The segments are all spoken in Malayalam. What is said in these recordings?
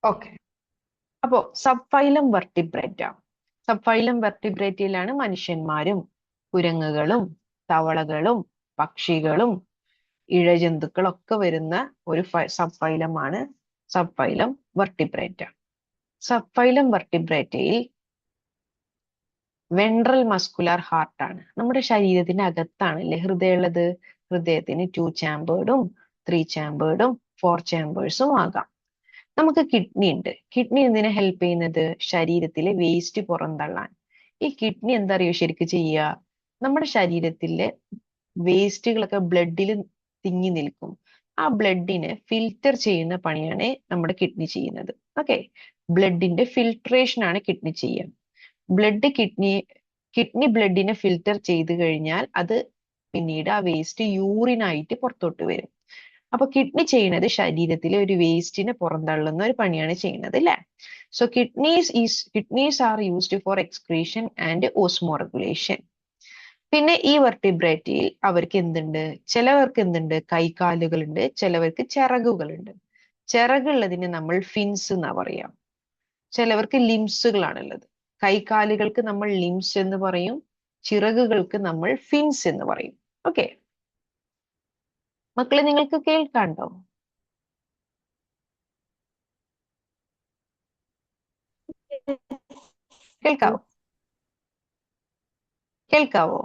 ഓക്കെ. അപ്പോ സബ്ഫൈലം വെർട്ടിബ്രേറ്റ. സബ്ഫൈലം വെർട്ടിബ്രേറ്റയിലാണ് മനുഷ്യന്മാരും കുരങ്ങുകളും തവളകളും പക്ഷികളും ഇഴജന്തുക്കളൊക്കെ വരുന്ന ഒരു സബ്ഫൈലമാണ് സബ്ഫൈലം വെർട്ടിബ്രേറ്റ. സബ്ഫൈലം വെർട്ടിബ്രേറ്റയിൽ വെൻട്രൽ മസ്കുലാർ ഹാർട്ട് ആണ്. നമ്മുടെ ശരീരത്തിന്റെ അകത്താണല്ലേ ഹൃദയം ഉള്ളത്. ഹൃദയത്തിന് 2 ചാമ്പേർഡും 3 ചാമ്പേർഡും 4 ചാമ്പേഴ്സും ആകാം. നമുക്ക് കിഡ്നി ഉണ്ട്. കിഡ്നി എന്തിനെ ഹെൽപ്പ് ചെയ്യുന്നത്? ശരീരത്തിലെ വേസ്റ്റ് പുറന്തള്ളാൻ. ഈ കിഡ്നി എന്താ അറിയോ ശരിക്കും ചെയ്യുക? നമ്മുടെ ശരീരത്തിലെ വേസ്റ്റുകളൊക്കെ ബ്ലഡിൽ തിങ്ങി നിൽക്കും. ആ ബ്ലഡിനെ ഫിൽറ്റർ ചെയ്യുന്ന പണിയാണ് നമ്മുടെ കിഡ്നി ചെയ്യുന്നത്. ഓക്കെ, ബ്ലഡിന്റെ ഫിൽട്രേഷൻ ആണ് കിഡ്നി ചെയ്യുക. കിഡ്നി ബ്ലഡിനെ ഫിൽറ്റർ ചെയ്ത് കഴിഞ്ഞാൽ അത് പിന്നീട് ആ വേസ്റ്റ് യൂറിനായിട്ട് പുറത്തോട്ട് വരും. അപ്പൊ കിഡ്നി ചെയ്യുന്നത് ശരീരത്തിലെ ഒരു വേസ്റ്റിനെ പുറന്തള്ളുന്ന ഒരു പണിയാണ് ചെയ്യുന്നത് അല്ലെ. So kidneys are used for excretion and Osmo regulation. പിന്നെ ഈ വെർട്ടിബ്രേറ്റയിൽ അവർക്ക് എന്തുണ്ട്? ചിലവർക്ക് എന്തുണ്ട്? കൈകാലുകളുണ്ട്, ചിലവർക്ക് ചിറകുകളുണ്ട്. ചിറകുള്ളതിന് നമ്മൾ ഫിൻസ് എന്നാ പറയാം. ചിലവർക്ക് ലിംസുകളാണുള്ളത്. കൈകാലുകൾക്ക് നമ്മൾ ലിംസ് എന്ന് പറയും, ചിറകുകൾക്ക് നമ്മൾ ഫിൻസ് എന്ന് പറയും. ഓക്കെ മക്കളെ, നിങ്ങൾക്ക് കേൾക്കാണ്ടോ? കേൾക്കാവോ? കേൾക്കാവോ?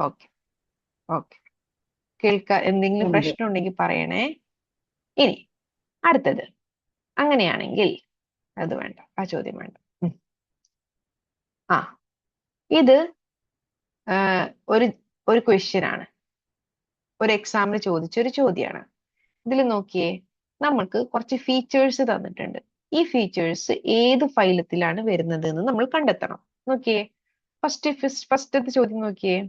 ഓക്കെ ഓക്കെ എന്തെങ്കിലും പ്രശ്നം ഉണ്ടെങ്കിൽ പറയണേ. ഇനി അടുത്തത്, അങ്ങനെയാണെങ്കിൽ അത് വേണ്ട, ആ ചോദ്യം വേണ്ട. ഇത് ഒരു ഒരു ക്വസ്റ്റ്യൻ ആണ്, ഒരു എക്സാമിന് ചോദിച്ച ഒരു ചോദ്യമാണ്. ഇതിൽ നോക്കിയേ, നമ്മൾക്ക് കുറച്ച് ഫീച്ചേഴ്സ് തന്നിട്ടുണ്ട്. ഈ ഫീച്ചേഴ്സ് ഏത് ഫൈലത്തിലാണ് വരുന്നത് എന്ന് നമ്മൾ കണ്ടെത്തണം. നോക്കിയേ, ഫസ്റ്റത്തെ ചോദ്യം നോക്കിയേ.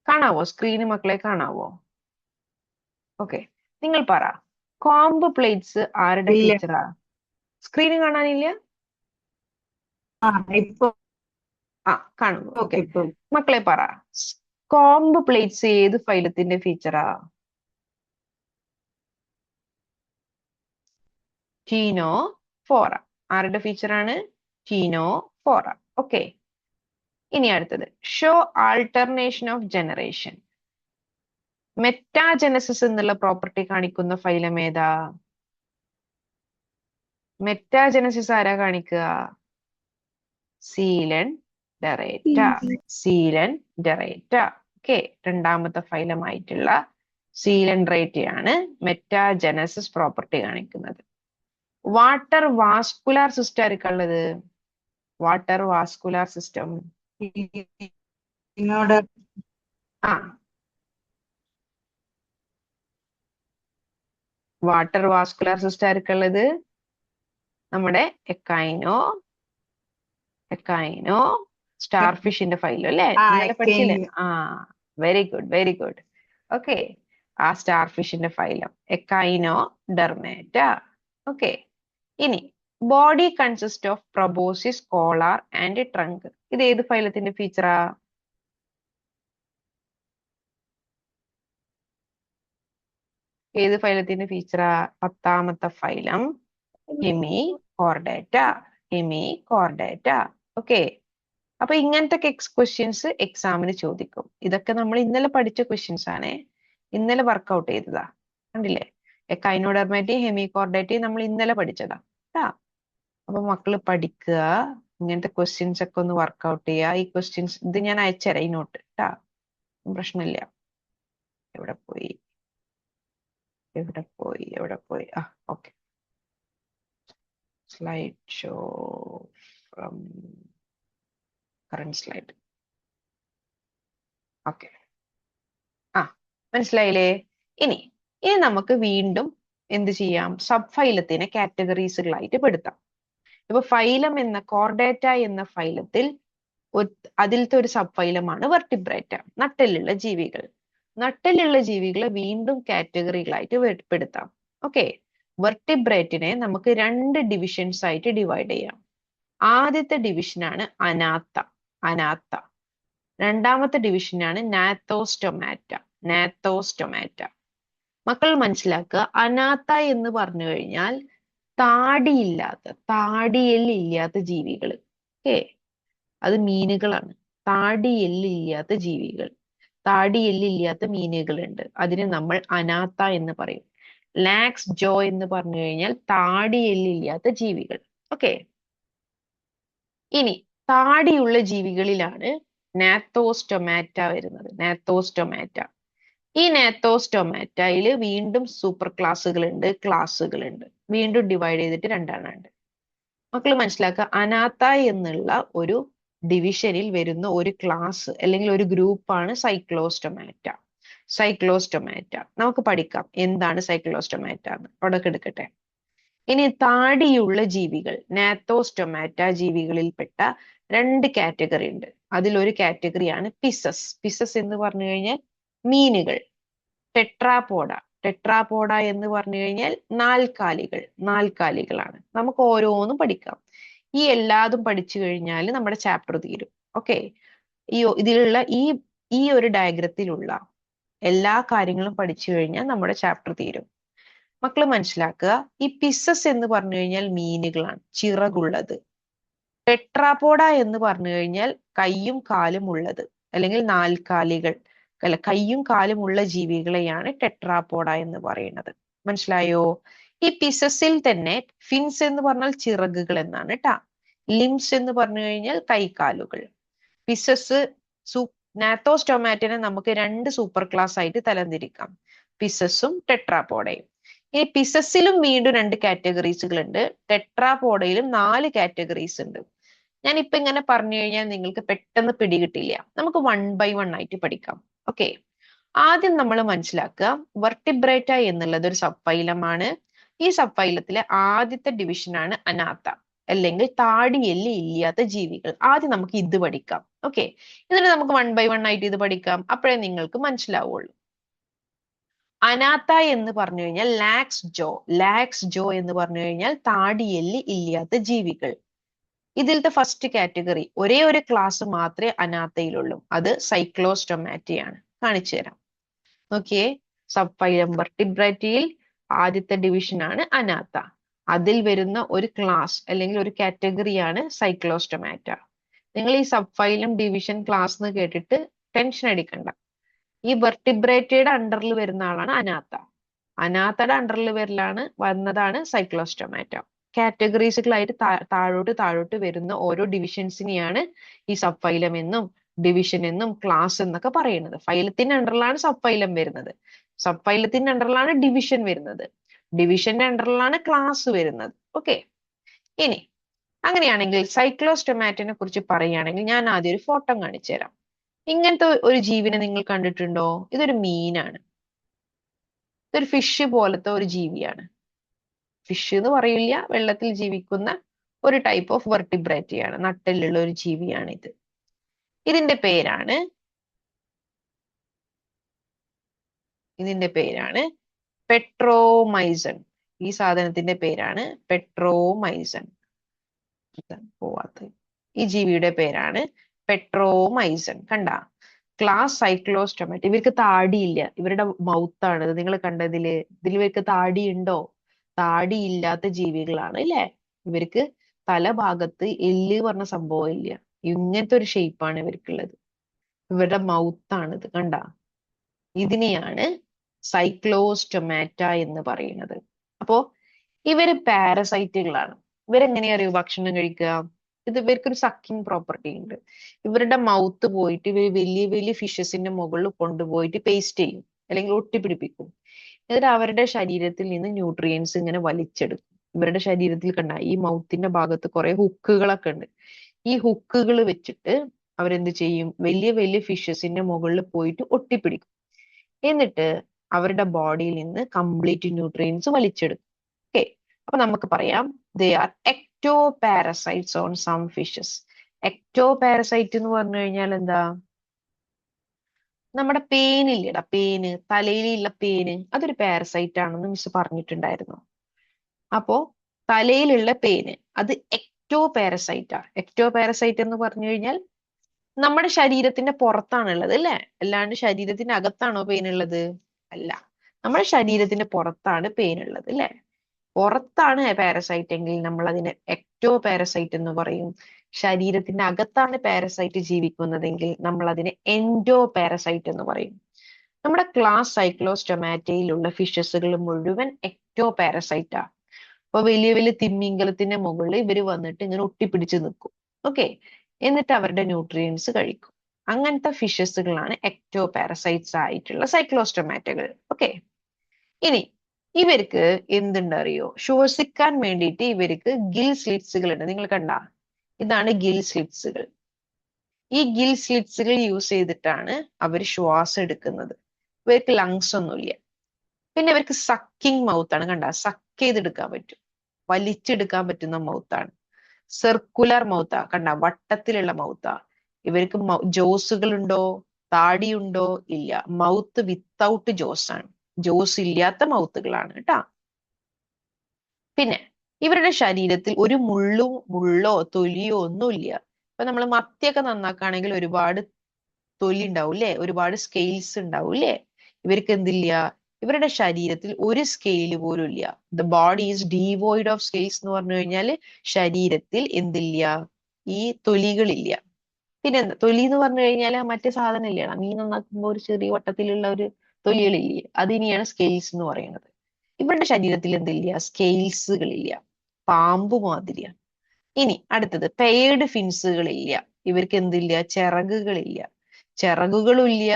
കാണാവോ സ്ക്രീന് മക്കളെ? കാണാവോ? ഓക്കെ, നിങ്ങൾ പറ, കോംബ് പ്ലേറ്റ്സ് ആരുടെ ഫീച്ചറാ? സ്ക്രീന് കാണാനില്ല? കാണുന്നു. ഓക്കെ, മക്കളെ പറ, കോംബ് പ്ലേറ്റ്സ് ഏത് ഫൈലത്തിന്റെ ഫീച്ചറാ? ടീനോ ഫോറ. ആരുടെ ഫീച്ചറാണ്? ടീനോ ഫോറ. ഓക്കെ, ഇനി അടുത്തത്, show alternation of generation. Metagenesis എന്നുള്ള പ്രോപ്പർട്ടി കാണിക്കുന്ന ഫൈലം ഏതാ? മെറ്റാജനസിസ് ആരാ കാണിക്കുക? Coelenterata. ഓക്കെ, രണ്ടാമത്തെ ഫൈലമായിട്ടുള്ള സീലൻഡ്രേറ്റയാണ് മെറ്റാജനസിസ് പ്രോപ്പർട്ടി കാണിക്കുന്നത്. വാട്ടർ വാസ്കുലാർ സിസ്റ്റം ആർക്കുള്ളത്? Water vascular system water vascular system ആർക്കുള്ളത്? നമ്മുടെ എക്കൈനോ സ്റ്റാർ ഫിഷിന്റെ ഫൈലോ അല്ലെ? ഇന്നലെ പഠിച്ചില്ലേ? Very good. ഓക്കെ, ആ സ്റ്റാർ ഫിഷിന്റെ ഫൈലം എക്കൈനോ ഡെർമേറ്റ. ഓക്കെ, ഇനി body consist of proboscis, collar and trunk. ഇത് ഏത് ഫൈലത്തിന്റെ ഫീച്ചറാ? ഏത് ഫൈലത്തിന്റെ ഫീച്ചറാ? 10ാമത്തെ ഫൈലം ഹെമികോർഡേറ്റ. ഓക്കെ, അപ്പൊ ഇങ്ങനത്തെ ക്വസ്റ്റ്യൻസ് എക്സാമിന് ചോദിക്കും. ഇതൊക്കെ നമ്മൾ ഇന്നലെ പഠിച്ച ക്വസ്റ്റ്യൻസ് ആണ്, ഇന്നലെ വർക്ക്ഔട്ട് ചെയ്തതാ. കണ്ടില്ലേ? എക്കൈനോഡെർമേറ്റയും ഹെമികോർഡേറ്റയും നമ്മൾ ഇന്നലെ പഠിച്ചതാ കേട്ടാ. അപ്പൊ മക്കള് പഠിക്കുക, ഇങ്ങനത്തെ ക്വസ്റ്റ്യൻസ് ഒക്കെ ഒന്ന് വർക്ക്ഔട്ട് ചെയ്യുക. ഈ ക്വസ്റ്റ്യൻസ് ഇത് ഞാൻ അയച്ചുതരാം, ഈ നോട്ട് കേട്ടാ, പ്രശ്നമില്ല. എവിടെ പോയി? Okay, slide show from current slide. Okay, മനസ്സിലായില്ലേ? ഇനി നമുക്ക് വീണ്ടും എന്ത് ചെയ്യാം? സബ് ഫൈലത്തിനെ കാറ്റഗറീസുകളായിട്ട് പെടുത്താം. ഇപ്പൊ ഫൈലം എന്ന കോർഡേറ്റ എന്ന ഫൈലത്തിൽ അതിലത്തെ ഒരു സബ് ഫൈലമാണ് വെർട്ടിബ്രേറ്റ, നട്ടെല്ലുള്ള ജീവികളെ വീണ്ടും കാറ്റഗറികളായിട്ട് പെടുത്താം. ഓക്കെ, വെർട്ടിബ്രേറ്റിനെ നമുക്ക് രണ്ട് ഡിവിഷൻസ് ആയിട്ട് ഡിവൈഡ് ചെയ്യാം. ആദ്യത്തെ ഡിവിഷനാണ് അനാത്ത. അനാത്ത. രണ്ടാമത്തെ ഡിവിഷനാണ് നാത്തോസ്റ്റൊമാറ്റ. നാത്തോസ്റ്റൊമാറ്റ. മക്കൾ മനസ്സിലാക്കുക, അനാത്ത എന്ന് പറഞ്ഞു കഴിഞ്ഞാൽ താടിയില്ലാത്ത, താടിയെല്ലില്ലാത്ത ജീവികൾ. ഓക്കെ, അത് മീനുകളാണ്. താടിയെല്ലില്ലാത്ത ജീവികൾ, താടിയെല്ലില്ലാത്ത മീനുകളുണ്ട്, അതിനെ നമ്മൾ അനാത്ത എന്ന് പറയും. ലാക്സ് ജോ എന്ന് പറഞ്ഞു കഴിഞ്ഞാൽ താടിയെല്ലില്ലാത്ത ജീവികൾ. ഓക്കെ, ഇനി താടിയുള്ള ജീവികളിലാണ് നാത്തോസ്റ്റൊമാറ്റ വരുന്നത്. നാത്തോസ്റ്റൊമാറ്റ. ഈ നാത്തോസ്റ്റൊമാറ്റയിൽ വീണ്ടും സൂപ്പർ ക്ലാസ്സുകളുണ്ട്, ക്ലാസ്സുകളുണ്ട്. വീണ്ടും ഡിവൈഡ് ചെയ്തിട്ട് രണ്ടെണ്ണം ഉണ്ട്. മക്കൾ മനസ്സിലാക്കുക, അനാത്ത എന്നുള്ള ഒരു ഡിവിഷനിൽ വരുന്ന ഒരു ക്ലാസ് അല്ലെങ്കിൽ ഒരു ഗ്രൂപ്പാണ് സൈക്ലോസ്റ്റൊമാറ്റ. സൈക്ലോസ്റ്റൊമാറ്റ നമുക്ക് പഠിക്കാം എന്താണ് സൈക്ലോസ്റ്റൊമാറ്റ എന്ന്. അവിടെ എടുക്കട്ടെ. ഇനി താടിയുള്ള ജീവികൾ, നാത്തോസ്റ്റൊമാറ്റ ജീവികളിൽപ്പെട്ട രണ്ട് കാറ്റഗറി ഉണ്ട്. അതിലൊരു കാറ്റഗറിയാണ് പിസസ്. പിസസ് എന്ന് പറഞ്ഞു കഴിഞ്ഞാൽ മീനുകൾ. ടെട്രാപോഡ. ടെട്രാപോഡ എന്ന് പറഞ്ഞു കഴിഞ്ഞാൽ നാൽക്കാലികൾ. നാൽക്കാലികളാണ്. നമുക്ക് ഓരോന്നും പഠിക്കാം. ഈ എല്ലാതും പഠിച്ചു കഴിഞ്ഞാൽ നമ്മുടെ ചാപ്റ്റർ തീരും. ഓക്കെ, ഇതിലുള്ള ഈ ഒരു ഡയഗ്രത്തിലുള്ള എല്ലാ കാര്യങ്ങളും പഠിച്ചു കഴിഞ്ഞാൽ നമ്മുടെ ചാപ്റ്റർ തീരും. മക്കള് മനസ്സിലാക്കുക, ഈ പിസസ് എന്ന് പറഞ്ഞു കഴിഞ്ഞാൽ മീനുകളാണ്, ചിറകുള്ളത്. ടെട്രാപോഡ എന്ന് പറഞ്ഞു കഴിഞ്ഞാൽ കയ്യും കാലും ഉള്ളത്, അല്ലെങ്കിൽ നാൽക്കാലികൾ, അല്ല കയ്യും കാലും ഉള്ള ജീവികളെയാണ് ടെട്രാപോഡ എന്ന് പറയുന്നത്. മനസ്സിലായോ? ഈ പിസസിൽ തന്നെ ഫിൻസ് എന്ന് പറഞ്ഞാൽ ചിറകുകൾ എന്നാണ് ട്ടാ. ലിംസ് എന്ന് പറഞ്ഞു കഴിഞ്ഞാൽ കൈകാലുകൾ. പിസസ്, നാത്തോസ്റ്റൊമാറ്റിനെ നമുക്ക് രണ്ട് സൂപ്പർ ക്ലാസ് ആയിട്ട് തരംതിരിക്കാം, പിസസും ടെട്രാപോഡയും. ഈ പിസസിലും വീണ്ടും രണ്ട് കാറ്റഗറീസുകൾ ഉണ്ട്, ടെട്രാപോഡയിലും 4 കാറ്റഗറീസ് ഉണ്ട്. ഞാൻ ഇപ്പൊ ഇങ്ങനെ പറഞ്ഞു കഴിഞ്ഞാൽ നിങ്ങൾക്ക് പെട്ടെന്ന് പിടികിട്ടില്ല. നമുക്ക് 1 by 1 ആയിട്ട് പഠിക്കാം. ഓക്കെ, ആദ്യം നമ്മൾ മനസ്സിലാക്കുക, വെർട്ടിബ്രേറ്റ എന്നുള്ളത് ഒരു സബ്ഫൈലമാണ്. ഈ സബ്ഫൈലത്തിലെ ആദ്യത്തെ ഡിവിഷനാണ് അനാത്ത, അല്ലെങ്കിൽ താടിയെല്ല് ഇല്ലാത്ത ജീവികൾ. ആദ്യം നമുക്ക് ഇത് പഠിക്കാം. ഓക്കെ, എന്നിട്ട് നമുക്ക് 1 by 1 ആയിട്ട് ഇത് പഠിക്കാം. അപ്പോഴേ നിങ്ങൾക്ക് മനസ്സിലാവുള്ളൂ. അനാത്ത എന്ന് പറഞ്ഞു കഴിഞ്ഞാൽ ലാക്സ് ജോ. ലാക്സ് ജോ എന്ന് പറഞ്ഞു കഴിഞ്ഞാൽ താടിയെല്ല് ഇല്ലാത്ത ജീവികൾ. ഇതിലത്തെ ഫസ്റ്റ് കാറ്റഗറി, ഒരേ ഒരു ക്ലാസ് മാത്രമേ അനാത്തയിലുള്ളൂ, അത് സൈക്ലോസ്റ്റൊമാറ്റയാണ്. കാണിച്ചു തരാം. നോക്കിയേ, സബ്ഫൈലം വെർട്ടിബ്രേറ്റയിൽ ആദ്യത്തെ ഡിവിഷനാണ് അനാത്ത. അതിൽ വരുന്ന ഒരു ക്ലാസ് അല്ലെങ്കിൽ ഒരു കാറ്റഗറിയാണ് സൈക്ലോസ്റ്റൊമാറ്റ. നിങ്ങൾ ഈ സബ്ഫൈലം ഡിവിഷൻ ക്ലാസ് എന്ന് കേട്ടിട്ട് ടെൻഷൻ അടിക്കണ്ട. ഈ വെർട്ടിബ്രേറ്റയുടെ അണ്ടറിൽ വരുന്ന ആളാണ് അനാത്ത. അനാത്തയുടെ അണ്ടറിൽ വന്നതാണ് സൈക്ലോസ്റ്റൊമാറ്റ. കാറ്റഗറീസുകളായിട്ട് താഴോട്ട് വരുന്ന ഓരോ ഡിവിഷൻസിനെയാണ് ഈ സബ്ഫൈലം എന്നും ഡിവിഷൻ എന്നും ക്ലാസ് എന്നൊക്കെ പറയുന്നത്. ഫൈലത്തിന്റെ അണ്ടറിലാണ് സബ്ഫൈലം വരുന്നത്, സബ്ഫൈലത്തിന്റെ അണ്ടറിലാണ് ഡിവിഷൻ വരുന്നത്, ഡിവിഷന്റെ അണ്ടറിലാണ് ക്ലാസ് വരുന്നത്. ഓക്കെ, ഇനി അങ്ങനെയാണെങ്കിൽ സൈക്ലോസ്റ്റൊമാറ്റിനെ കുറിച്ച് പറയുകയാണെങ്കിൽ ഞാൻ ആദ്യം ഒരു ഫോട്ടോ കാണിച്ചു തരാം. ഇങ്ങനത്തെ ഒരു ജീവിനെ നിങ്ങൾ കണ്ടിട്ടുണ്ടോ? ഇതൊരു മീനാണ്. ഇതൊരു ഫിഷ് പോലത്തെ ഒരു ജീവിയാണ്. ഫിഷ് എന്ന് പറയില്ല, വെള്ളത്തിൽ ജീവിക്കുന്ന ഒരു ടൈപ്പ് ഓഫ് വെർട്ടിബ്രേറ്റയാണ്, നട്ടെല്ലുള്ള ഒരു ജീവിയാണ് ഇത്. ഇതിന്റെ പേരാണ് പെട്രോമൈസൺ. ഈ സാധനത്തിന്റെ പേരാണ് പെട്രോമൈസൺ. ഈ ജീവിയുടെ പേരാണ് പെട്രോമൈസൺ. കണ്ട, ക്ലാസ് സൈക്ലോസ്റ്റൊമാറ്റ. ഇവർക്ക് താടിയില്ല, ഇവരുടെ മൗത്താണ് ഇത്. നിങ്ങൾ കണ്ടതില് ഇവർക്ക് താടി ഉണ്ടോ? താടിയില്ലാത്ത ജീവികളാണ് അല്ലെ. ഇവർക്ക് തലഭാഗത്ത് എല്ല് പറഞ്ഞ സംഭവം ഇല്ല, ഇങ്ങനത്തെ ഒരു ഷേപ്പാണ് ഇവർക്കുള്ളത്. ഇവരുടെ മൗത്താണിത്. കണ്ട, ഇതിനെയാണ് സൈക്ലോസ്റ്റൊമാറ്റ എന്ന് പറയുന്നത്. അപ്പോ ഇവര് പാരസൈറ്റുകളാണ്. ഇവരെങ്ങനെയാ അറിയോ ഭക്ഷണം കഴിക്കുക? ഇവർക്കൊരു സക്കിങ് പ്രോപ്പർട്ടി ഉണ്ട്. ഇവരുടെ മൗത്ത് പോയിട്ട് ഇവർ വലിയ വലിയ ഫിഷസിന്റെ മുകളിൽ കൊണ്ടുപോയിട്ട് പേസ്റ്റ് ചെയ്യും, അല്ലെങ്കിൽ ഒട്ടിപ്പിടിപ്പിക്കും. എന്നിട്ട് അവരുടെ ശരീരത്തിൽ നിന്ന് ന്യൂട്രിയൻസ് ഇങ്ങനെ വലിച്ചെടുക്കും. ഇവരുടെ ശരീരത്തിൽ കണ്ട ഈ മൗത്തിന്റെ ഭാഗത്ത് കുറെ ഹുക്കുകളൊക്കെ ഉണ്ട്. ഈ ഹുക്കുകൾ വെച്ചിട്ട് അവരെന്ത് ചെയ്യും? വലിയ വലിയ ഫിഷസിന്റെ മുകളിൽ പോയിട്ട് ഒട്ടിപ്പിടിക്കും. എന്നിട്ട് അവരുടെ ബോഡിയിൽ നിന്ന് കംപ്ലീറ്റ് ന്യൂട്രിയൻസ് വലിച്ചെടുക്കും. ഓക്കെ, അപ്പൊ നമുക്ക് പറയാം they are ectoparasites on some fishes. Ectoparasite എന്ന് പറഞ്ഞു കഴിഞ്ഞാൽ എന്താ? നമ്മുടെ പേനില്ലേടാ, പേന്, തലയിലുള്ള പേന്, അതൊരു പാരസൈറ്റ് ആണെന്ന് മിസ് പറഞ്ഞിട്ടുണ്ടായിരുന്നു. അപ്പോ തലയിലുള്ള പേന് അത് എക്ടോ പാരസൈറ്റാ. എക്ടോ പാരസൈറ്റ് എന്ന് പറഞ്ഞു കഴിഞ്ഞാൽ നമ്മുടെ ശരീരത്തിന്റെ പുറത്താണുള്ളത് അല്ലെ, അല്ലാണ്ട് ശരീരത്തിന്റെ അകത്താണോ പെയിൻ ഉള്ളത്? അല്ല, നമ്മുടെ ശരീരത്തിന്റെ പുറത്താണ് പെയിൻ ഉള്ളത് അല്ലെ. പുറത്താണ് പാരസൈറ്റ് എങ്കിൽ നമ്മൾ അതിനെ എക്ടോ പാരസൈറ്റ് എന്ന് പറയും. ശരീരത്തിന്റെ അകത്താണ് പാരസൈറ്റ് ജീവിക്കുന്നതെങ്കിൽ നമ്മൾ അതിനെ എൻഡോ പാരസൈറ്റ് എന്ന് പറയും. നമ്മുടെ ക്ലാസ് സൈക്ലോസ്റ്റൊമാറ്റയിലുള്ള ഫിഷസുകൾ മുഴുവൻ എക്ടോ പാരസൈറ്റാ. അപ്പൊ വലിയ വലിയ തിമിംഗലത്തിന്റെ മുകളിൽ ഇവര് വന്നിട്ട് ഇങ്ങനെ ഒട്ടിപ്പിടിച്ച് നിൽക്കും. ഓക്കെ, എന്നിട്ട് അവരുടെ ന്യൂട്രിയൻസ് കഴിക്കും. അങ്ങനത്തെ ഫിഷസുകളാണ് എക്ടോ പാരസൈറ്റ്സ് ആയിട്ടുള്ള സൈക്ലോസ്റ്റൊമാറ്റകൾ. ഓക്കെ, ഇനി ഇവർക്ക് എന്തുണ്ട് അറിയോ? ശ്വസിക്കാൻ വേണ്ടിയിട്ട് ഇവർക്ക് ഗിൽ സ്ലിറ്റ്സുകൾ ഉണ്ട്. നിങ്ങൾ കണ്ട, ഇതാണ് ഗിൽ സ്ലിറ്റ്സുകൾ. ഈ ഗിൽ സ്ലിറ്റ്സുകൾ യൂസ് ചെയ്തിട്ടാണ് അവർ ശ്വാസം എടുക്കുന്നത്. ഇവർക്ക് ലങ്സ് ഒന്നുമില്ല. പിന്നെ ഇവർക്ക് സക്കിങ് മൗത്ത് ആണ്. കണ്ട, സക്ക് ചെയ്തെടുക്കാൻ പറ്റും, വലിച്ചെടുക്കാൻ പറ്റുന്ന മൗത്താണ്. സർക്കുലർ മൗത്താ, കണ്ട വട്ടത്തിലുള്ള മൗത്താ. ഇവർക്ക് ജോസുകൾ ഉണ്ടോ? താടിയുണ്ടോ? ഇല്ല. മൗത്ത് വിത്തൗട്ട് ജോസ് ആണ്. ജോസ് ഇല്ലാത്ത മൗത്തുകളാണ് കേട്ടാ. പിന്നെ ഇവരുടെ ശരീരത്തിൽ ഒരു മുള്ളോ തൊലിയോ ഒന്നുമില്ല. ഇപ്പൊ നമ്മൾ മത്തിയൊക്കെ നന്നാക്കുകയാണെങ്കിൽ ഒരുപാട് തൊലി ഉണ്ടാവും അല്ലെ, ഒരുപാട് സ്കെയിൽസ് ഉണ്ടാവും അല്ലെ. ഇവർക്ക് എന്തില്ല? ഇവരുടെ ശരീരത്തിൽ ഒരു സ്കെയിൽ പോലും ഇല്ല. The body is devoid of scales എന്ന് പറഞ്ഞു കഴിഞ്ഞാൽ ശരീരത്തിൽ എന്തില്ല? ഈ തൊലികളില്ല. പിന്നെ എന്താ തൊലി എന്ന് പറഞ്ഞു കഴിഞ്ഞാൽ മറ്റേ സാധനം ഇല്ലയാണ്, മീൻ നന്നാക്കുമ്പോൾ ഒരു ചെറിയ വട്ടത്തിലുള്ള ഒരു തൊലികളില്ലേ, അതിനെയാണ് സ്കെയിൽസ് എന്ന് പറയുന്നത്. ഇവരുടെ ശരീരത്തിൽ എന്തില്ല? സ്കെയിൽസുകളില്ല. പാമ്പ് മാതിരിയാണ്. ഇനി അടുത്തത് പെയർഡ് ഫിൻസുകളില്ല. ഇവർക്ക് എന്തില്ല? ചിറകുകളില്ല. ചിറകുകളില്ല.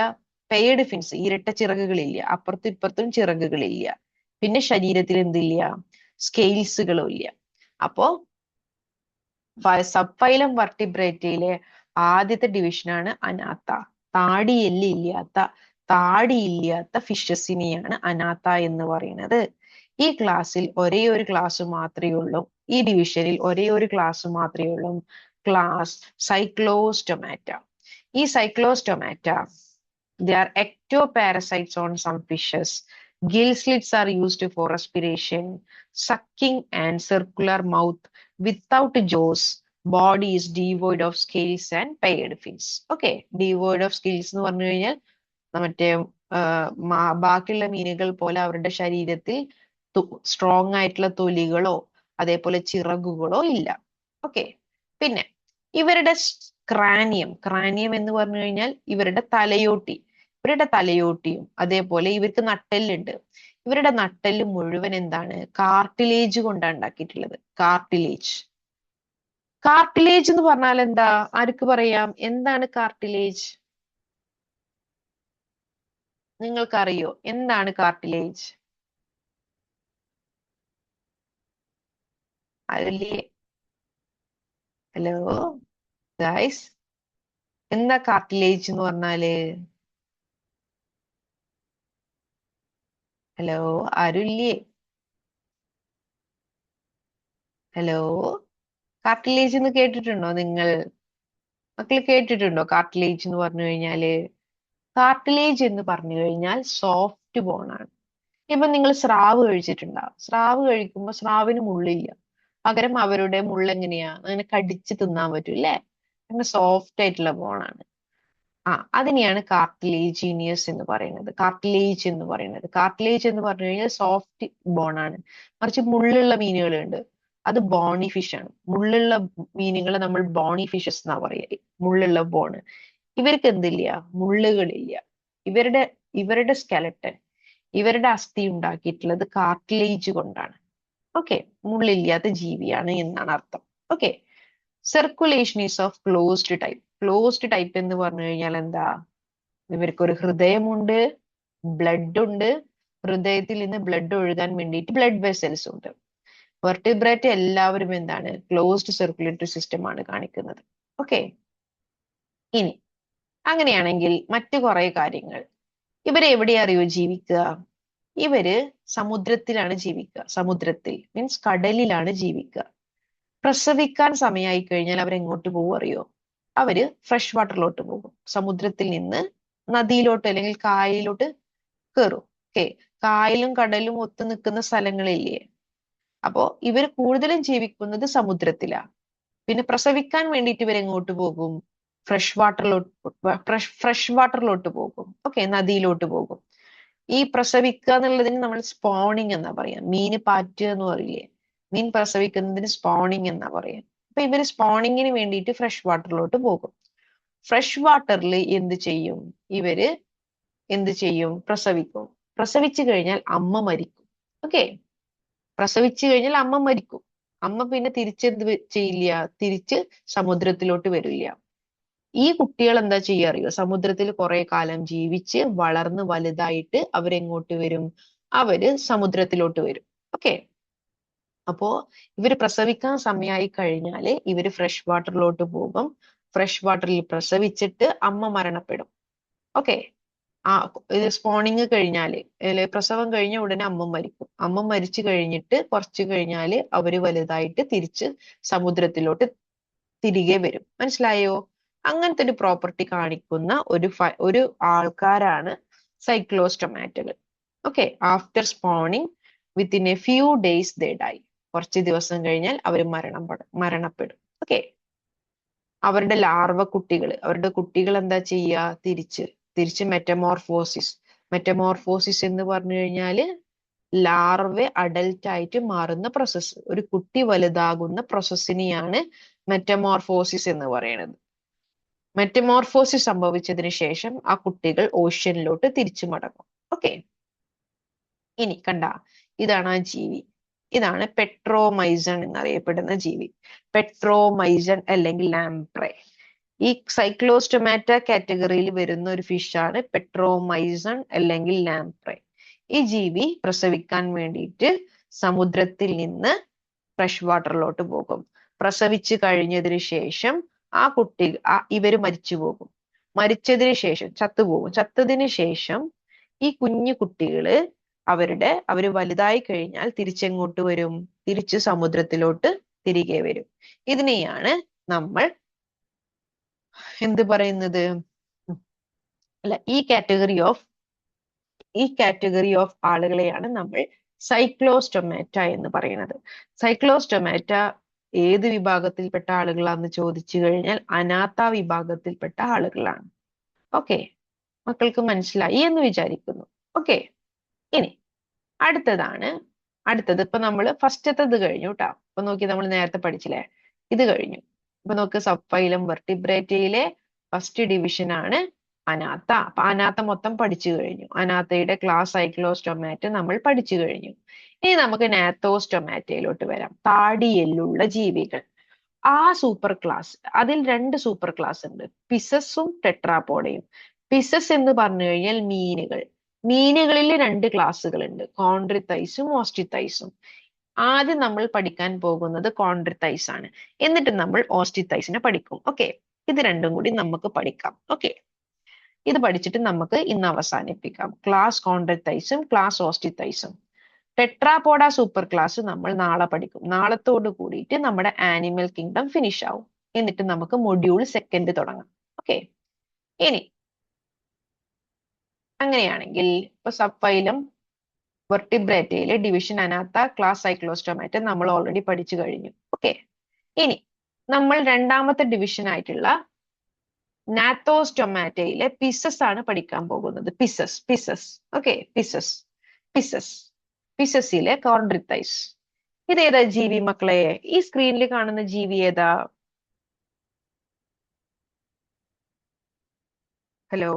പെയർഡ് ഫിൻസ്, ഇരട്ട ചിറകുകളില്ല. അപ്പുറത്തും ഇപ്പുറത്തും ചിറകുകളില്ല. പിന്നെ ശരീരത്തിൽ എന്തില്ല? സ്കെയിൽസുകളും ഇല്ല. അപ്പോ സബ്ഫൈലം വർട്ടിബ്രേറ്റയിലെ ആദ്യത്തെ ഡിവിഷനാണ് അനാത്ത. താടിയില്ലാത്ത ഫിഷസിനെയാണ് അനാത്ത എന്ന് പറയുന്നത്. ഈ ക്ലാസ്സിൽ ഒരേ ഒരു ക്ലാസ് മാത്രമേ ഉള്ളൂ, ഈ ഡിവിഷനിൽ ഒരേ ഒരു ക്ലാസ് മാത്രമേ ഉള്ളൂ, ക്ലാസ് സൈക്ലോസ്റ്റൊമാറ്റ. ഈ Cyclostomata, they are ectoparasites on some fishes. Gill slits are used for respiration, sucking and circular mouth without jaws. Body is devoid of scales and paired fins. Okay, devoid of scales എന്ന് പറഞ്ഞു കഴിഞ്ഞാൽ മറ്റേ ബാക്കിയുള്ള മീനുകൾ പോലെ അവരുടെ ശരീരത്തിൽ സ്ട്രോങ് ആയിട്ടുള്ള തൊലികളോ അതേപോലെ ചിറകുകളോ ഇല്ല. ഓക്കെ, പിന്നെ ഇവരുടെ ക്രാനിയം എന്ന് പറഞ്ഞു കഴിഞ്ഞാൽ ഇവരുടെ തലയോട്ടിയും അതേപോലെ ഇവർക്ക് നട്ടെല്ലുണ്ട്. ഇവരുടെ നട്ടെല്ല് മുഴുവൻ എന്താണ്? കാർട്ടിലേജ് കൊണ്ടാണ് ഉണ്ടാക്കിയിട്ടുള്ളത്. കാർട്ടിലേജ് എന്ന് പറഞ്ഞാൽ എന്താ? ആർക്ക് പറയാം? എന്താണ് കാർട്ടിലേജ്? നിങ്ങൾക്കറിയോ എന്താണ് കാർട്ടിലേജ്? അതിലെ ഹലോ ഗായ്സ്, എന്താ കാർട്ടിലേജ് എന്ന് പറഞ്ഞാല്? ഹലോ, ആരുല്ലേ? ഹലോ, കാർട്ടിലേജ് എന്ന് കേട്ടിട്ടുണ്ടോ നിങ്ങൾ? മക്കൾ കേട്ടിട്ടുണ്ടോ കാർട്ടിലേജ് എന്ന് പറഞ്ഞു കഴിഞ്ഞാല്? കാർട്ടിലേജ് എന്ന് പറഞ്ഞു കഴിഞ്ഞാൽ സോഫ്റ്റ് ബോൺ ആണ്. ഇപ്പൊ നിങ്ങൾ സ്രാവ് കഴിച്ചിട്ടുണ്ടാവും. സ്രാവ് കഴിക്കുമ്പോൾ സ്രാവിന് മുള്ളില്ല, പകരം അവരുടെ മുള്ളെങ്ങനെയാ? അങ്ങനെ കടിച്ച് തിന്നാൻ പറ്റും അല്ലേ? അങ്ങനെ സോഫ്റ്റ് ആയിട്ടുള്ള ബോണാണ്. അതിനെയാണ് കാർട്ടിലേജീനിയസ് എന്ന് പറയുന്നത്. കാർട്ടിലേജ് എന്ന് പറഞ്ഞു കഴിഞ്ഞാൽ സോഫ്റ്റ് ബോൺ ആണ്. മറിച്ച് മുള്ളുള്ള മീനുകളുണ്ട്, അത് ബോണി ഫിഷ് ആണ്. മുള്ളുള്ള മീനുകളെ നമ്മൾ ബോണി ഫിഷസ് എന്നാ പറയുക, മുള്ളുള്ള ബോണ്. ഇവർക്ക് എന്തില്ല? മുള്ളുകളില്ല. ഇവരുടെ ഇവരുടെ സ്കെലട്ടൻ, ഇവരുടെ അസ്ഥി ഉണ്ടാക്കിയിട്ടുള്ളത് കാർട്ടിലേജ് കൊണ്ടാണ്. ഓക്കെ, മുള്ളില്ലാത്ത ജീവിയാണ് എന്നാണ് അർത്ഥം. Okay, circulation is of closed type എന്ന് പറഞ്ഞു കഴിഞ്ഞാൽ എന്താ? ഇവർക്കൊരു ഹൃദയമുണ്ട്, ബ്ലഡ് ഉണ്ട്. ഹൃദയത്തിൽ നിന്ന് ബ്ലഡ് ഒഴുകാൻ വേണ്ടിയിട്ട് ബ്ലഡ് വെസൽസ് ഉണ്ട്. വെർട്ടിബ്രേറ്റ് എല്ലാവരും എന്താണ്? ക്ലോസ്ഡ് സർക്കുലേറ്ററി സിസ്റ്റം ആണ് കാണിക്കുന്നത്. ഓക്കെ, ഇനി അങ്ങനെയാണെങ്കിൽ മറ്റു കുറെ കാര്യങ്ങൾ. ഇവരെ എവിടെയാ അറിയോ ജീവിക്കുക? ഇവര് സമുദ്രത്തിലാണ് ജീവിക്കുക. സമുദ്രത്തിൽ മീൻസ് കടലിലാണ് ജീവിക്കുക. പ്രസവിക്കാൻ സമയമായി കഴിഞ്ഞാൽ അവരെങ്ങോട്ട് പോകും അറിയോ? അവര് ഫ്രഷ് വാട്ടറിലോട്ട് പോകും. സമുദ്രത്തിൽ നിന്ന് നദിയിലോട്ട് അല്ലെങ്കിൽ കായലിലോട്ട് കയറും. ഓക്കെ, കായലും കടലും ഒത്തു നിൽക്കുന്ന സ്ഥലങ്ങളില്ലേ, അപ്പോ ഇവർ കൂടുതലും ജീവിക്കുന്നത് സമുദ്രത്തിലാണ്. പിന്നെ പ്രസവിക്കാൻ വേണ്ടിയിട്ട് ഇവരെങ്ങോട്ട് പോകും? ഫ്രഷ് വാട്ടറിലോട്ട് പോകും. ഓക്കെ, നദിയിലോട്ട് പോകും. ഈ പ്രസവിക്കുക എന്നുള്ളതിന് നമ്മൾ സ്പോണിങ് എന്നാ പറയാ. മീന് പാറ്റുക എന്ന് പറയില്ലേ, മീൻ പ്രസവിക്കുന്നതിന് സ്പോണിങ് എന്നാ പറയാ. അപ്പൊ ഇവര് സ്പോണിങ്ങിന് വേണ്ടിയിട്ട് ഫ്രഷ് വാട്ടറിലോട്ട് പോകും. ഫ്രഷ് വാട്ടറിൽ എന്ത് ചെയ്യും? ഇവര് പ്രസവിക്കും. പ്രസവിച്ചു കഴിഞ്ഞാൽ അമ്മ മരിക്കും. ഓക്കെ, പ്രസവിച്ചു കഴിഞ്ഞാൽ അമ്മ മരിക്കും. അമ്മ പിന്നെ തിരിച്ചെന്ത് ചെയ്യില്ല? തിരിച്ച് സമുദ്രത്തിലോട്ട് വരില്ല. ഈ കുട്ടികൾ എന്താ ചെയ്യുക അറിയോ? സമുദ്രത്തിൽ കുറെ കാലം ജീവിച്ച് വളർന്ന് വലുതായിട്ട് അവരെങ്ങോട്ട് വരും? അവര് സമുദ്രത്തിലോട്ട് വരും. ഓക്കെ, അപ്പോ ഇവര് പ്രസവിക്കാൻ സമയമായി കഴിഞ്ഞാല് ഇവര് ഫ്രഷ് വാട്ടറിലോട്ട് പോകും. ഫ്രഷ് വാട്ടറിൽ പ്രസവിച്ചിട്ട് അമ്മ മരണപ്പെടും. ഓക്കെ, ആ ഇത് സ്പോണിങ് കഴിഞ്ഞാല്, അല്ലെ പ്രസവം കഴിഞ്ഞ ഉടനെ അമ്മ മരിക്കും. അമ്മ മരിച്ചു കഴിഞ്ഞിട്ട് കുറച്ച് കഴിഞ്ഞാല് അവര് വലുതായിട്ട് തിരിച്ച് സമുദ്രത്തിലോട്ട് തിരികെ വരും. മനസ്സിലായോ? അങ്ങനത്തെ ഒരു പ്രോപ്പർട്ടി കാണിക്കുന്ന ഒരു ആൾക്കാരാണ് സൈക്ലോസ്റ്റൊമാറ്റകൾ. Okay, after spawning within a few days they die. കുറച്ച് ദിവസം കഴിഞ്ഞാൽ അവർ മരണപ്പെടും. ഓക്കെ, അവരുടെ അവരുടെ കുട്ടികൾ എന്താ ചെയ്യുക? തിരിച്ച് മെറ്റമോർഫോസിസ് എന്ന് പറഞ്ഞു കഴിഞ്ഞാല് ലാർവെ അഡൽട്ട് ആയിട്ട് മാറുന്ന പ്രോസസ്സ്. ഒരു കുട്ടി വലുതാകുന്ന പ്രോസസ്സിനെയാണ് മെറ്റമോർഫോസിസ് എന്ന് പറയുന്നത്. മെറ്റമോർഫോസിസ് സംഭവിച്ചതിന് ശേഷം ആ കുട്ടികൾ ഓഷ്യനിലോട്ട് തിരിച്ചു മടങ്ങും. ഓക്കെ, ഇനി കണ്ട, ഇതാണ് ആ ജീവി. ഇതാണ് പെട്രോമൈസൺ എന്നറിയപ്പെടുന്ന ജീവി. പെട്രോമൈസൺ അല്ലെങ്കിൽ ലാംപ്രേ. ഈ സൈക്ലോസ്റ്റൊമാറ്റ കാറ്റഗറിയിൽ വരുന്ന ഒരു ഫിഷാണ് പെട്രോമൈസൺ അല്ലെങ്കിൽ ലാംപ്രേ. ഈ ജീവി പ്രസവിക്കാൻ വേണ്ടിയിട്ട് സമുദ്രത്തിൽ നിന്ന് ഫ്രഷ് വാട്ടറിലോട്ട് പോകും. പ്രസവിച്ചു കഴിഞ്ഞതിന് ശേഷം ഇവര് മരിച്ചു പോകും. മരിച്ചതിന് ശേഷം ചത്തുപോകും. ചത്തതിന് ശേഷം ഈ കുഞ്ഞു കുട്ടികള് അവര് വലുതായി കഴിഞ്ഞാൽ തിരിച്ചെങ്ങോട്ട് വരും? തിരിച്ച് സമുദ്രത്തിലോട്ട് തിരികെ വരും. ഇതിനെയാണ് നമ്മൾ എന്ത് പറയുന്നത്? അല്ല, ഈ കാറ്റഗറി ഓഫ് ആളുകളെയാണ് നമ്മൾ സൈക്ലോസ്റ്റൊമാറ്റ എന്ന് പറയുന്നത്. സൈക്ലോസ്റ്റൊമാറ്റ ഏത് വിഭാഗത്തിൽപ്പെട്ട ആളുകളാന്ന് ചോദിച്ചു കഴിഞ്ഞാൽ അനാത്ത വിഭാഗത്തിൽപ്പെട്ട ആളുകളാണ്. ഓക്കെ, മക്കൾക്ക് മനസ്സിലായി എന്ന് വിചാരിക്കുന്നു. ഓക്കെ, ഇനി അടുത്തത് ഇപ്പൊ നമ്മൾ ഫസ്റ്റത്തത് കഴിഞ്ഞു കേട്ടോ. ഇപ്പൊ നോക്കി, നമ്മൾ നേരത്തെ പഠിച്ചില്ലേ, ഇത് കഴിഞ്ഞു. ഇപ്പൊ നോക്ക്, സബ്ഫൈലം വെർട്ടിബ്രേറ്റയിലെ ഫസ്റ്റ് ഡിവിഷൻ ആണ് അനാത്ത. അപ്പൊ അനാത്ത മൊത്തം പഠിച്ചു കഴിഞ്ഞു. അനാത്തയുടെ ക്ലാസ് സൈക്ലോസ്റ്റൊമാറ്റ നമ്മൾ പഠിച്ചു കഴിഞ്ഞു. ഇനി നമുക്ക് നാത്തോസ്റ്റൊമാറ്റയിലോട്ട് വരാം. താടിയെല്ലുള്ള ജീവികൾ. ആ സൂപ്പർ ക്ലാസ്, അതിൽ രണ്ട് സൂപ്പർ ക്ലാസ് ഉണ്ട്, പിസസും ടെട്രാപോഡയും. പിസസ് എന്ന് പറഞ്ഞു കഴിഞ്ഞാൽ മീനുകളിൽ രണ്ട് ക്ലാസ്സുകൾ ഉണ്ട്, കോൺട്രിത്തൈസും ഓസ്റ്റിത്തൈസും. ആദ്യം നമ്മൾ പഠിക്കാൻ പോകുന്നത് കോൺട്രിത്തൈസ് ആണ്, എന്നിട്ട് നമ്മൾ ഓസ്റ്റിത്തൈസിനെ പഠിക്കും. ഓക്കെ, ഇത് രണ്ടും കൂടി നമുക്ക് പഠിക്കാം. ഓക്കെ, ഇത് പഠിച്ചിട്ട് നമുക്ക് ഇന്ന് അവസാനിപ്പിക്കാം. ക്ലാസ് കോൺട്രിത്തൈസും ക്ലാസ് ഓസ്റ്റിത്തൈസും. ടെട്രാപോഡ സൂപ്പർ ക്ലാസ് നമ്മൾ നാളെ പഠിക്കും. നാളത്തോട് കൂടിയിട്ട് നമ്മുടെ ആനിമൽ കിങ്ഡം ഫിനിഷ് ആവും. എന്നിട്ട് നമുക്ക് മൊഡ്യൂൾ 2 തുടങ്ങാം. ഓക്കെ, ഇനി അങ്ങനെയാണെങ്കിൽ ഇപ്പൊ സബ്ഫൈലം വെർട്ടിബ്രേറ്റയിലെ ഡിവിഷൻ അനാത്ത ക്ലാസ് സൈക്ലോസ്റ്റൊമാറ്റ നമ്മൾ ഓൾറെഡി പഠിച്ചു കഴിഞ്ഞു. ഓക്കെ, ഇനി നമ്മൾ രണ്ടാമത്തെ ഡിവിഷൻ ആയിട്ടുള്ള നാത്തോസ്റ്റൊമാറ്റയിലെ പിസസ് ആണ് പഠിക്കാൻ പോകുന്നത്. പിസസ്. ഓക്കെ, പിസസിലെ കോൺട്രിത്തൈസ്. ഇതേതാ ജീവി മക്കളെ? ഈ സ്ക്രീനിൽ കാണുന്ന ജീവി ഏതാ? ഹലോ,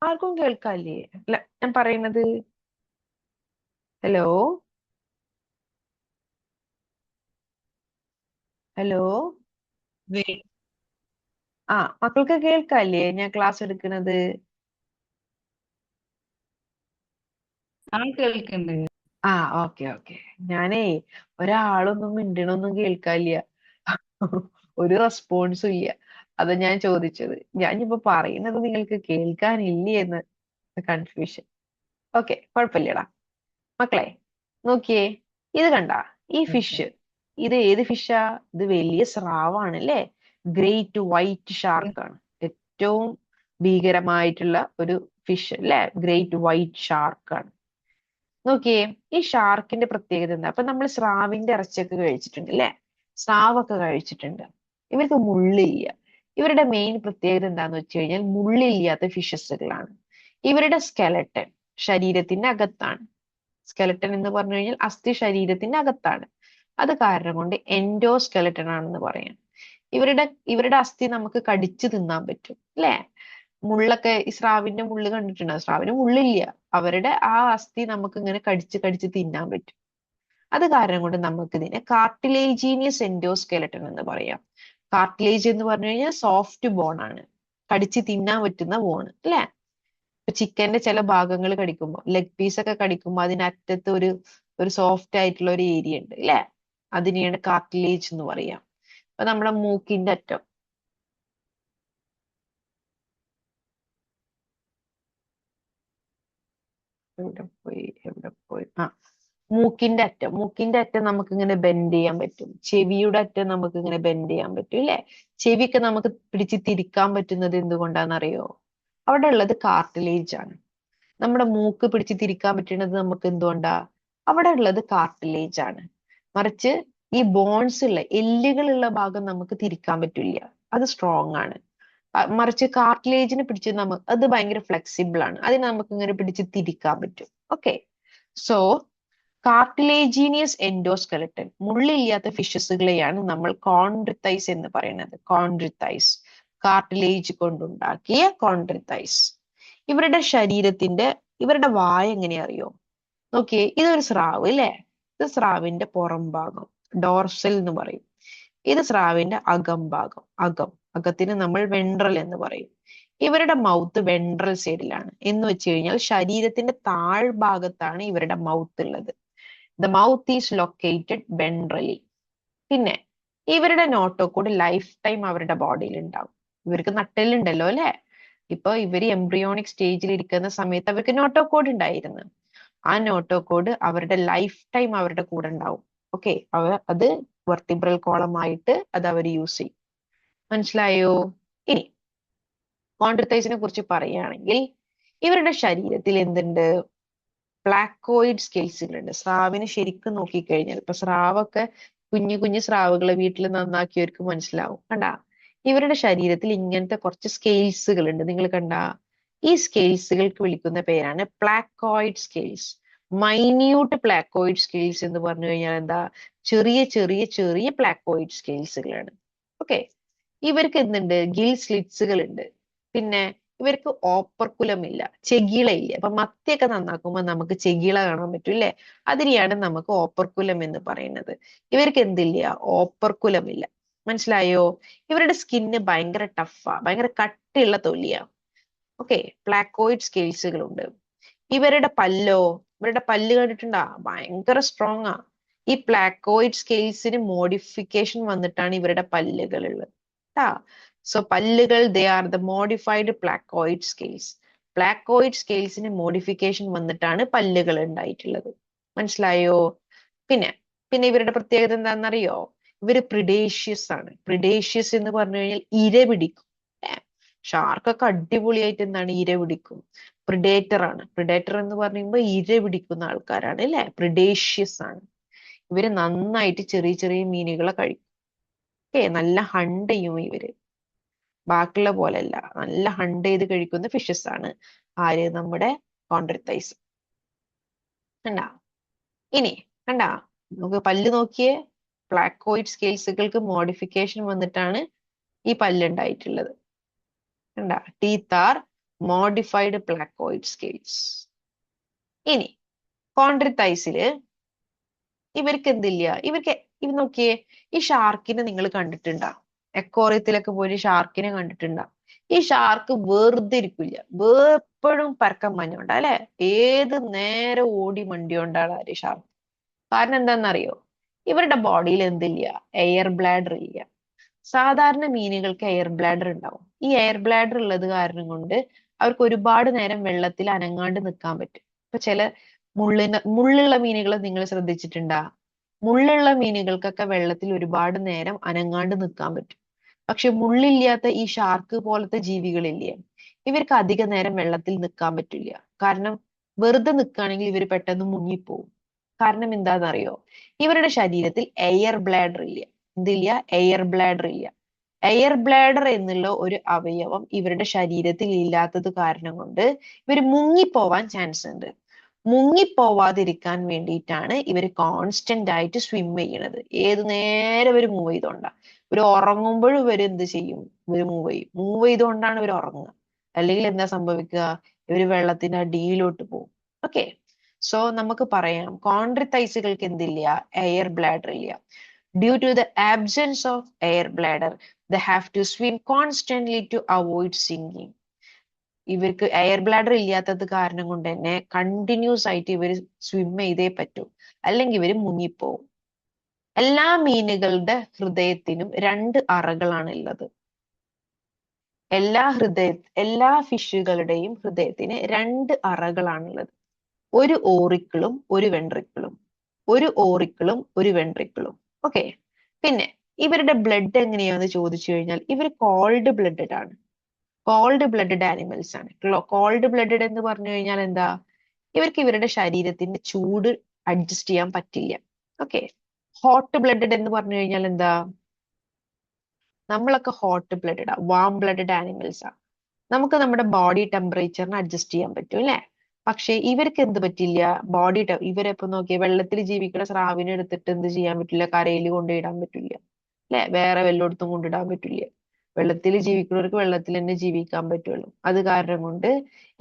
ആർക്കും കേൾക്കാല്ലേ? അല്ല, ഞാൻ പറയുന്നത്. Hello, hello. ആ, മക്കൾക്ക് കേൾക്കാല്ലേ ഞാൻ ക്ലാസ് എടുക്കുന്നത്? കേൾക്കുന്നുണ്ട്. ആ, ഓക്കെ. ഞാനേ, ഒരാളൊന്നും മിണ്ടണൊന്നും കേൾക്കാനില്ല. ഒരു റെസ്പോൺസും ഇല്ല. അതാ ഞാൻ ചോദിച്ചത്. ഞാനിപ്പോ പറയുന്നത് നിങ്ങൾക്ക് കേൾക്കാനില്ലേ എന്ന് കൺഫ്യൂഷൻ. ഓക്കെ, കുഴപ്പമില്ലടാ. മക്കളെ നോക്കിയേ, ഇത് കണ്ട, ഈ ഫിഷ്, ഇത് ഏത് ഫിഷാ? ഇത് വലിയ സ്രാവാണ് അല്ലേ? ഗ്രേറ്റ് വൈറ്റ് ഷാർക്ക് ആണ്. ഏറ്റവും ഭീകരമായിട്ടുള്ള ഒരു ഫിഷ് അല്ലെ, ഗ്രേറ്റ് വൈറ്റ് ഷാർക്കാണ്. നോക്കിയേ, ഈ ഷാർക്കിന്റെ പ്രത്യേകത എന്താ? അപ്പൊ നമ്മൾ സ്രാവിന്റെ ഇറച്ചിയൊക്കെ കഴിച്ചിട്ടുണ്ട് അല്ലെ, സ്രാവൊക്കെ കഴിച്ചിട്ടുണ്ട്. ഇവർക്ക് മുള്ളില്ല. ഇവരുടെ മെയിൻ പ്രത്യേകത എന്താന്ന് വെച്ച് കഴിഞ്ഞാൽ മുള്ളില്ലാത്ത ഫിഷസുകളാണ്. ഇവരുടെ സ്കെലട്ടൻ ശരീരത്തിന്റെ അകത്താണ്. സ്കെലട്ടൻ എന്ന് പറഞ്ഞു കഴിഞ്ഞാൽ അസ്ഥി ശരീരത്തിന്റെ അകത്താണ്. അത് കാരണം കൊണ്ട് എൻഡോസ്കെലട്ടൻ ആണെന്ന് പറയാം. ഇവരുടെ അസ്ഥി നമുക്ക് കടിച്ചു തിന്നാൻ പറ്റും അല്ലെ. മുള്ളൊക്കെ, ഈ സ്രാവിന്റെ മുള്ള് കണ്ടിട്ടുണ്ടോ? സ്രാവിന് മുള്ളില്ല. അവരുടെ ആ അസ്ഥി നമുക്ക് ഇങ്ങനെ കടിച്ച് കടിച്ച് തിന്നാൻ പറ്റും. അത് കാരണം കൊണ്ട് നമുക്ക് ഇതിനെ കാർട്ടിലേജീനിയസ് എൻഡോസ്കെലട്ടൻ എന്ന് പറയാം. കാർട്ടിലേജ് എന്ന് പറഞ്ഞു കഴിഞ്ഞാൽ സോഫ്റ്റ് ബോൺ ആണ്, കടിച്ച് തിന്നാൻ പറ്റുന്ന ബോൺ അല്ലെ. ഇപ്പൊ ചിക്കന്റെ ചില ഭാഗങ്ങൾ കടിക്കുമ്പോൾ, ലെഗ് പീസ് ഒക്കെ കടിക്കുമ്പോൾ അതിനറ്റത്ത് ഒരു സോഫ്റ്റ് ആയിട്ടുള്ള ഒരു ഏരിയ ഉണ്ട് അല്ലെ, അതിനെയാണ് കാർട്ടിലേജ് എന്ന് പറയാം. അപ്പൊ നമ്മുടെ മൂക്കിന്റെ അറ്റം, മൂക്കിന്റെ അറ്റം നമുക്ക് ഇങ്ങനെ ബെൻഡ് ചെയ്യാൻ പറ്റും. ചെവിയുടെ അറ്റം നമുക്ക് ഇങ്ങനെ ബെൻഡ് ചെയ്യാൻ പറ്റും അല്ലെ. ചെവിയൊക്കെ നമുക്ക് പിടിച്ച് തിരിക്കാൻ പറ്റുന്നത് എന്തുകൊണ്ടാണെന്നറിയോ? അവിടെ ഉള്ളത് കാർട്ടിലേജ് ആണ്. നമ്മുടെ മൂക്ക് പിടിച്ച് തിരിക്കാൻ പറ്റുന്നത് നമുക്ക് എന്തുകൊണ്ടാ? അവിടെ ഉള്ളത് കാർട്ടിലേജ് ആണ്. മറിച്ച് ഈ ബോൺസ് ഉള്ള എല്ലുകളുള്ള ഭാഗം നമുക്ക് തിരിക്കാൻ പറ്റില്ല, അത് സ്ട്രോങ് ആണ്. മറിച്ച് കാർട്ടിലേജിനെ പിടിച്ച് അത് ഭയങ്കര ഫ്ലെക്സിബിൾ ആണ്, അതിനെ നമുക്ക് ഇങ്ങനെ പിടിച്ച് തിരിക്കാൻ പറ്റും. ഓക്കെ, സോ കാർട്ടിലേജീനിയസ് എൻഡോസ്കെലട്ടൻ മുള്ളില്ലാത്ത ഫിഷസുകളെയാണ് നമ്മൾ കോൺട്രിത്തൈസ് എന്ന് പറയുന്നത്. കോൺട്രിത്തൈസ്, കാർട്ടിലേജ് കൊണ്ടുണ്ടാക്കിയ കോൺട്രിത്തൈസ്. ഇവരുടെ വായ എങ്ങനെയാ അറിയോ? നോക്കിയേ, ഇതൊരു സ്രാവ് അല്ലേ. ഇത് സ്രാവിന്റെ പുറം ഭാഗം, ഡോർസൽ എന്ന് പറയും. ഇത് സ്രാവിന്റെ അകത്തിന് നമ്മൾ വെൻട്രൽ എന്ന് പറയും. ഇവരുടെ മൗത്ത് വെൻട്രൽ സൈഡിലാണ്, എന്ന് വെച്ച് കഴിഞ്ഞാൽ ശരീരത്തിന്റെ താഴ്ഭാഗത്താണ് ഇവരുടെ മൗത്ത് ഉള്ളത്. The mouth is located ventrally. പിന്നെ ഇവരുടെ നോട്ടോകോഡ് ലൈഫ് ടൈം അവരുടെ ബോഡിയിൽ ഉണ്ടാവും. ഇവർക്ക് നട്ടെല്ലുണ്ടല്ലോ അല്ലെ. ഇപ്പൊ ഇവര് എംബ്രിയോണിക് സ്റ്റേജിൽ ഇരിക്കുന്ന സമയത്ത് അവർക്ക് നോട്ടോകോഡ് ഉണ്ടായിരുന്നു. ആ നോട്ടോകോഡ് അവരുടെ ലൈഫ് ടൈം അവരുടെ കൂടെ ഉണ്ടാവും. ഓക്കെ, അത് വെർട്ടിബ്രൽ കോളമായിട്ട് അത് അവർ യൂസ് ചെയ്യും. മനസ്സിലായോ? ഇനി കോൺട്രിത്തൈസിനെ കുറിച്ച് പറയുകയാണെങ്കിൽ ഇവരുടെ ശരീരത്തിൽ എന്തുണ്ട്? പ്ലാക്കോയിഡ് സ്കെയിൽസുകളുണ്ട്. സ്രാവിനെ ശരിക്കും നോക്കിക്കഴിഞ്ഞാൽ, ഇപ്പൊ സ്രാവൊക്കെ കുഞ്ഞു കുഞ്ഞു സ്രാവുകളെ വീട്ടിൽ നന്നാക്കിയവർക്ക് മനസ്സിലാവും. കണ്ടാ, ഇവരുടെ ശരീരത്തിൽ ഇങ്ങനത്തെ കുറച്ച് സ്കെയിൽസുകൾ ഉണ്ട്. നിങ്ങൾ കണ്ടാ? ഈ സ്കെയിൽസുകൾക്ക് വിളിക്കുന്ന പേരാണ് placoid scales. Minute placoid scales എന്ന് പറഞ്ഞു കഴിഞ്ഞാൽ എന്താ? ചെറിയ ചെറിയ ചെറിയ പ്ലാക്കോയിഡ് സ്കെയിൽസുകളാണ്. ഓക്കെ, ഇവർക്ക് എന്തുണ്ട്? ഗിൽ സ്ലിറ്റ്സുകൾ ഉണ്ട്. പിന്നെ ഇവർക്ക് ഓപ്പർക്കുലം ഇല്ല, ചെകിള ഇല്ല. അപ്പൊ മത്തിയൊക്കെ നന്നാക്കുമ്പോൾ നമുക്ക് ചെകിള കാണാൻ പറ്റും അല്ലെ. അതിനെയാണ് നമുക്ക് ഓപ്പർക്കുലം എന്ന് പറയുന്നത്. ഇവർക്ക് എന്തില്ല? ഓപ്പർക്കുലം ഇല്ല. മനസ്സിലായോ? ഇവരുടെ സ്കിന്ന് ഭയങ്കര ടഫാ, ഭയങ്കര കട്ടിയുള്ള തൊലിയാ. Okay, placoid സ്കെയിൽസുകളുണ്ട്. ഇവരുടെ പല്ല് കണ്ടിട്ടുണ്ടാ? ഭയങ്കര സ്ട്രോങ് ആ. ഈ പ്ലാക്കോയിഡ് സ്കെയിൽസിന് മോഡിഫിക്കേഷൻ വന്നിട്ടാണ് ഇവരുടെ പല്ലുകൾ ഉള്ളത്. സോ പല്ലുകൾ, they are the modified placoid scales. Placoid സ്കെയിൽസിന് മോഡിഫിക്കേഷൻ വന്നിട്ടാണ് പല്ലുകൾ ഉണ്ടായിട്ടുള്ളത്. മനസ്സിലായോ? പിന്നെ പിന്നെ ഇവരുടെ പ്രത്യേകത എന്താണെന്നറിയോ? ഇവര് പ്രിഡേഷ്യസ് ആണ്. പ്രിഡേഷ്യസ് എന്ന് പറഞ്ഞു കഴിഞ്ഞാൽ ഇര പിടിക്കും. ഷാർക്കൊക്കെ അടിപൊളിയായിട്ട് എന്താണ്? ഇര പിടിക്കും. പ്രിഡേറ്റർ ആണ്. പ്രിഡേറ്റർ എന്ന് പറയുമ്പോൾ ഇര പിടിക്കുന്ന ആൾക്കാരാണ് അല്ലെ. പ്രിഡേഷ്യസ് ആണ്. ഇവര് നന്നായിട്ട് ചെറിയ ചെറിയ മീനുകളെ കഴിക്കും. നല്ല ഹണ്ട് ചെയ്യും ഇവര്. ബാക്കിയുള്ള പോലെയല്ല, നല്ല ഹണ്ട് ചെയ്ത് കഴിക്കുന്ന ഫിഷസ് ആണ് ആര്? നമ്മുടെ കോൺട്രിത്തൈസ്. കണ്ടാ? ഇനി കണ്ടാ, നമുക്ക് പല്ല് നോക്കിയേ. പ്ലാക്കോയിഡ് സ്കെയിൽസുകൾക്ക് മോഡിഫിക്കേഷൻ വന്നിട്ടാണ് ഈ പല്ല് ഉണ്ടായിട്ടുള്ളത്. കണ്ടാ? Teeth R modified placoid scales. ഇനി കോൺട്രിത്തൈസില് ഇവർക്ക് എന്തില്ല? ഇവർ നോക്കിയേ, ഈ ഷാർക്കിനെ നിങ്ങൾ കണ്ടിട്ടുണ്ടാ? എക്കോറിയത്തിലൊക്കെ പോയി ഷാർക്കിനെ കണ്ടിട്ടുണ്ടാ? ഈ ഷാർക്ക് വെറുതെ ഇരിക്കില്ല, എപ്പോഴും പരക്കം മഞ്ഞോണ്ട അല്ലെ. ഏത് നേരം ഓടി മണ്ടിയോണ്ടാണ് ആര്? ഷാർക്ക്. കാരണം എന്താണെന്നറിയോ? ഇവരുടെ ബോഡിയിൽ എന്തില്ല? എയർ ബ്ലാഡർ ഇല്ല. സാധാരണ മീനുകൾക്ക് എയർ ബ്ലാഡർ ഉണ്ടാവും. ഈ എയർ ബ്ലാഡർ ഉള്ളത് കാരണം കൊണ്ട് അവർക്ക് ഒരുപാട് നേരം വെള്ളത്തിൽ അനങ്ങാണ്ട് നിൽക്കാൻ പറ്റും. ഇപ്പൊ ചില മുള്ളുള്ള മീനുകളെ നിങ്ങൾ ശ്രദ്ധിച്ചിട്ടുണ്ടാ? മുള്ളുള്ള മീനുകൾക്കൊക്കെ വെള്ളത്തിൽ ഒരുപാട് നേരം അനങ്ങാണ്ട് നിൽക്കാൻ പറ്റും. പക്ഷെ മുള്ളില്ലാത്ത ഈ ഷാർക്ക് പോലത്തെ ജീവികളില്ലേ, ഇവർക്ക് അധിക നേരം വെള്ളത്തിൽ നിൽക്കാൻ പറ്റില്ല. കാരണം വെറുതെ നിൽക്കുകയാണെങ്കിൽ ഇവർ പെട്ടെന്ന് മുങ്ങിപ്പോവും. കാരണം എന്താണെന്നറിയോ? ഇവരുടെ ശരീരത്തിൽ എയർ ബ്ലാഡർ ഇല്ല. എന്തില്ല? എയർ ബ്ലാഡർ ഇല്ല. എയർ ബ്ലാഡർ എന്നുള്ള ഒരു അവയവം ഇവരുടെ ശരീരത്തിൽ ഇല്ലാത്തത് കാരണം കൊണ്ട് ഇവർ മുങ്ങിപ്പോവാൻ ചാൻസ് ഉണ്ട്. മുങ്ങിപ്പോവാതിരിക്കാൻ വേണ്ടിയിട്ടാണ് ഇവർ കോൺസ്റ്റന്റ് ആയിട്ട് സ്വിം ചെയ്യണത്. ഏത് നേരം ഇവർ മൂവ് ചെയ്തോണ്ടാ. ഇവർ ഉറങ്ങുമ്പോഴും ഇവർ എന്ത് ചെയ്യും? ഇവർ മൂവ് ചെയ്യും. മൂവ് ചെയ്തുകൊണ്ടാണ് ഇവർ ഉറങ്ങുക. അല്ലെങ്കിൽ എന്താ സംഭവിക്കുക? ഇവർ വെള്ളത്തിന്റെ അടിയിലോട്ട് പോകും. ഓക്കെ, സോ നമുക്ക് പറയാം കോൺട്രിത്തൈസുകൾക്ക് എന്തില്ല? എയർ ബ്ലാഡർ ഇല്ല. Due to the absence of air bladder, they have to swim constantly to avoid sinking. ഇവർക്ക് എയർ ബ്ലാഡർ ഇല്ലാത്തത് കാരണം കൊണ്ട് തന്നെ കണ്ടിന്യൂസ് ആയിട്ട് ഇവർ സ്വിം ചെയ്തേ പറ്റൂ, അല്ലെങ്കിൽ ഇവർ മുങ്ങിപ്പോവും. എല്ലാ മീനുകളുടെ ഹൃദയത്തിനും 2 അറകളാണ് ഉള്ളത്. എല്ലാ ഫിഷുകളുടെയും ഹൃദയത്തിന് 2 അറകളാണുള്ളത്. ഒരു ഓറിക്കിളും ഒരു വെൻട്രിക്കിളും. ഒരു ഓറിക്കിളും ഒരു വെൻട്രിക്കിളും. ഓക്കെ, പിന്നെ ഇവരുടെ ബ്ലഡ് എങ്ങനെയാന്ന് ചോദിച്ചു കഴിഞ്ഞാൽ ഇവർ കോൾഡ് ബ്ലഡഡ് ആണ്. കോൾഡ് ബ്ലഡഡ് ആനിമൽസ് ആണ്. കോൾഡ് ബ്ലഡഡ് എന്ന് പറഞ്ഞു കഴിഞ്ഞാൽ എന്താ? ഇവർക്ക് ഇവരുടെ ശരീരത്തിന്റെ ചൂട് അഡ്ജസ്റ്റ് ചെയ്യാൻ പറ്റില്ല. ഓക്കെ, ഹോട്ട് ബ്ലഡഡ് എന്ന് പറഞ്ഞു കഴിഞ്ഞാൽ എന്താ? നമ്മളൊക്കെ hot blooded warm blooded animals ആണ്. നമുക്ക് നമ്മുടെ ബോഡി ടെമ്പറേച്ചറിന് അഡ്ജസ്റ്റ് ചെയ്യാൻ പറ്റും അല്ലെ? പക്ഷെ ഇവർക്ക് എന്ത് പറ്റില്ല? ഇവരെപ്പോ നോക്കിയ വെള്ളത്തിൽ ജീവിക്കുന്ന സ്രാവിനെ എടുത്തിട്ട് എന്ത് ചെയ്യാൻ പറ്റില്ല? കരയിൽ കൊണ്ടിടാൻ പറ്റില്ല അല്ലെ? വേറെ വല്ലയിടത്തും കൊണ്ടിടാൻ പറ്റില്ല. വെള്ളത്തിൽ ജീവിക്കുന്നവർക്ക് വെള്ളത്തിൽ തന്നെ ജീവിക്കാൻ പറ്റുള്ളൂ. അത് കാരണം കൊണ്ട്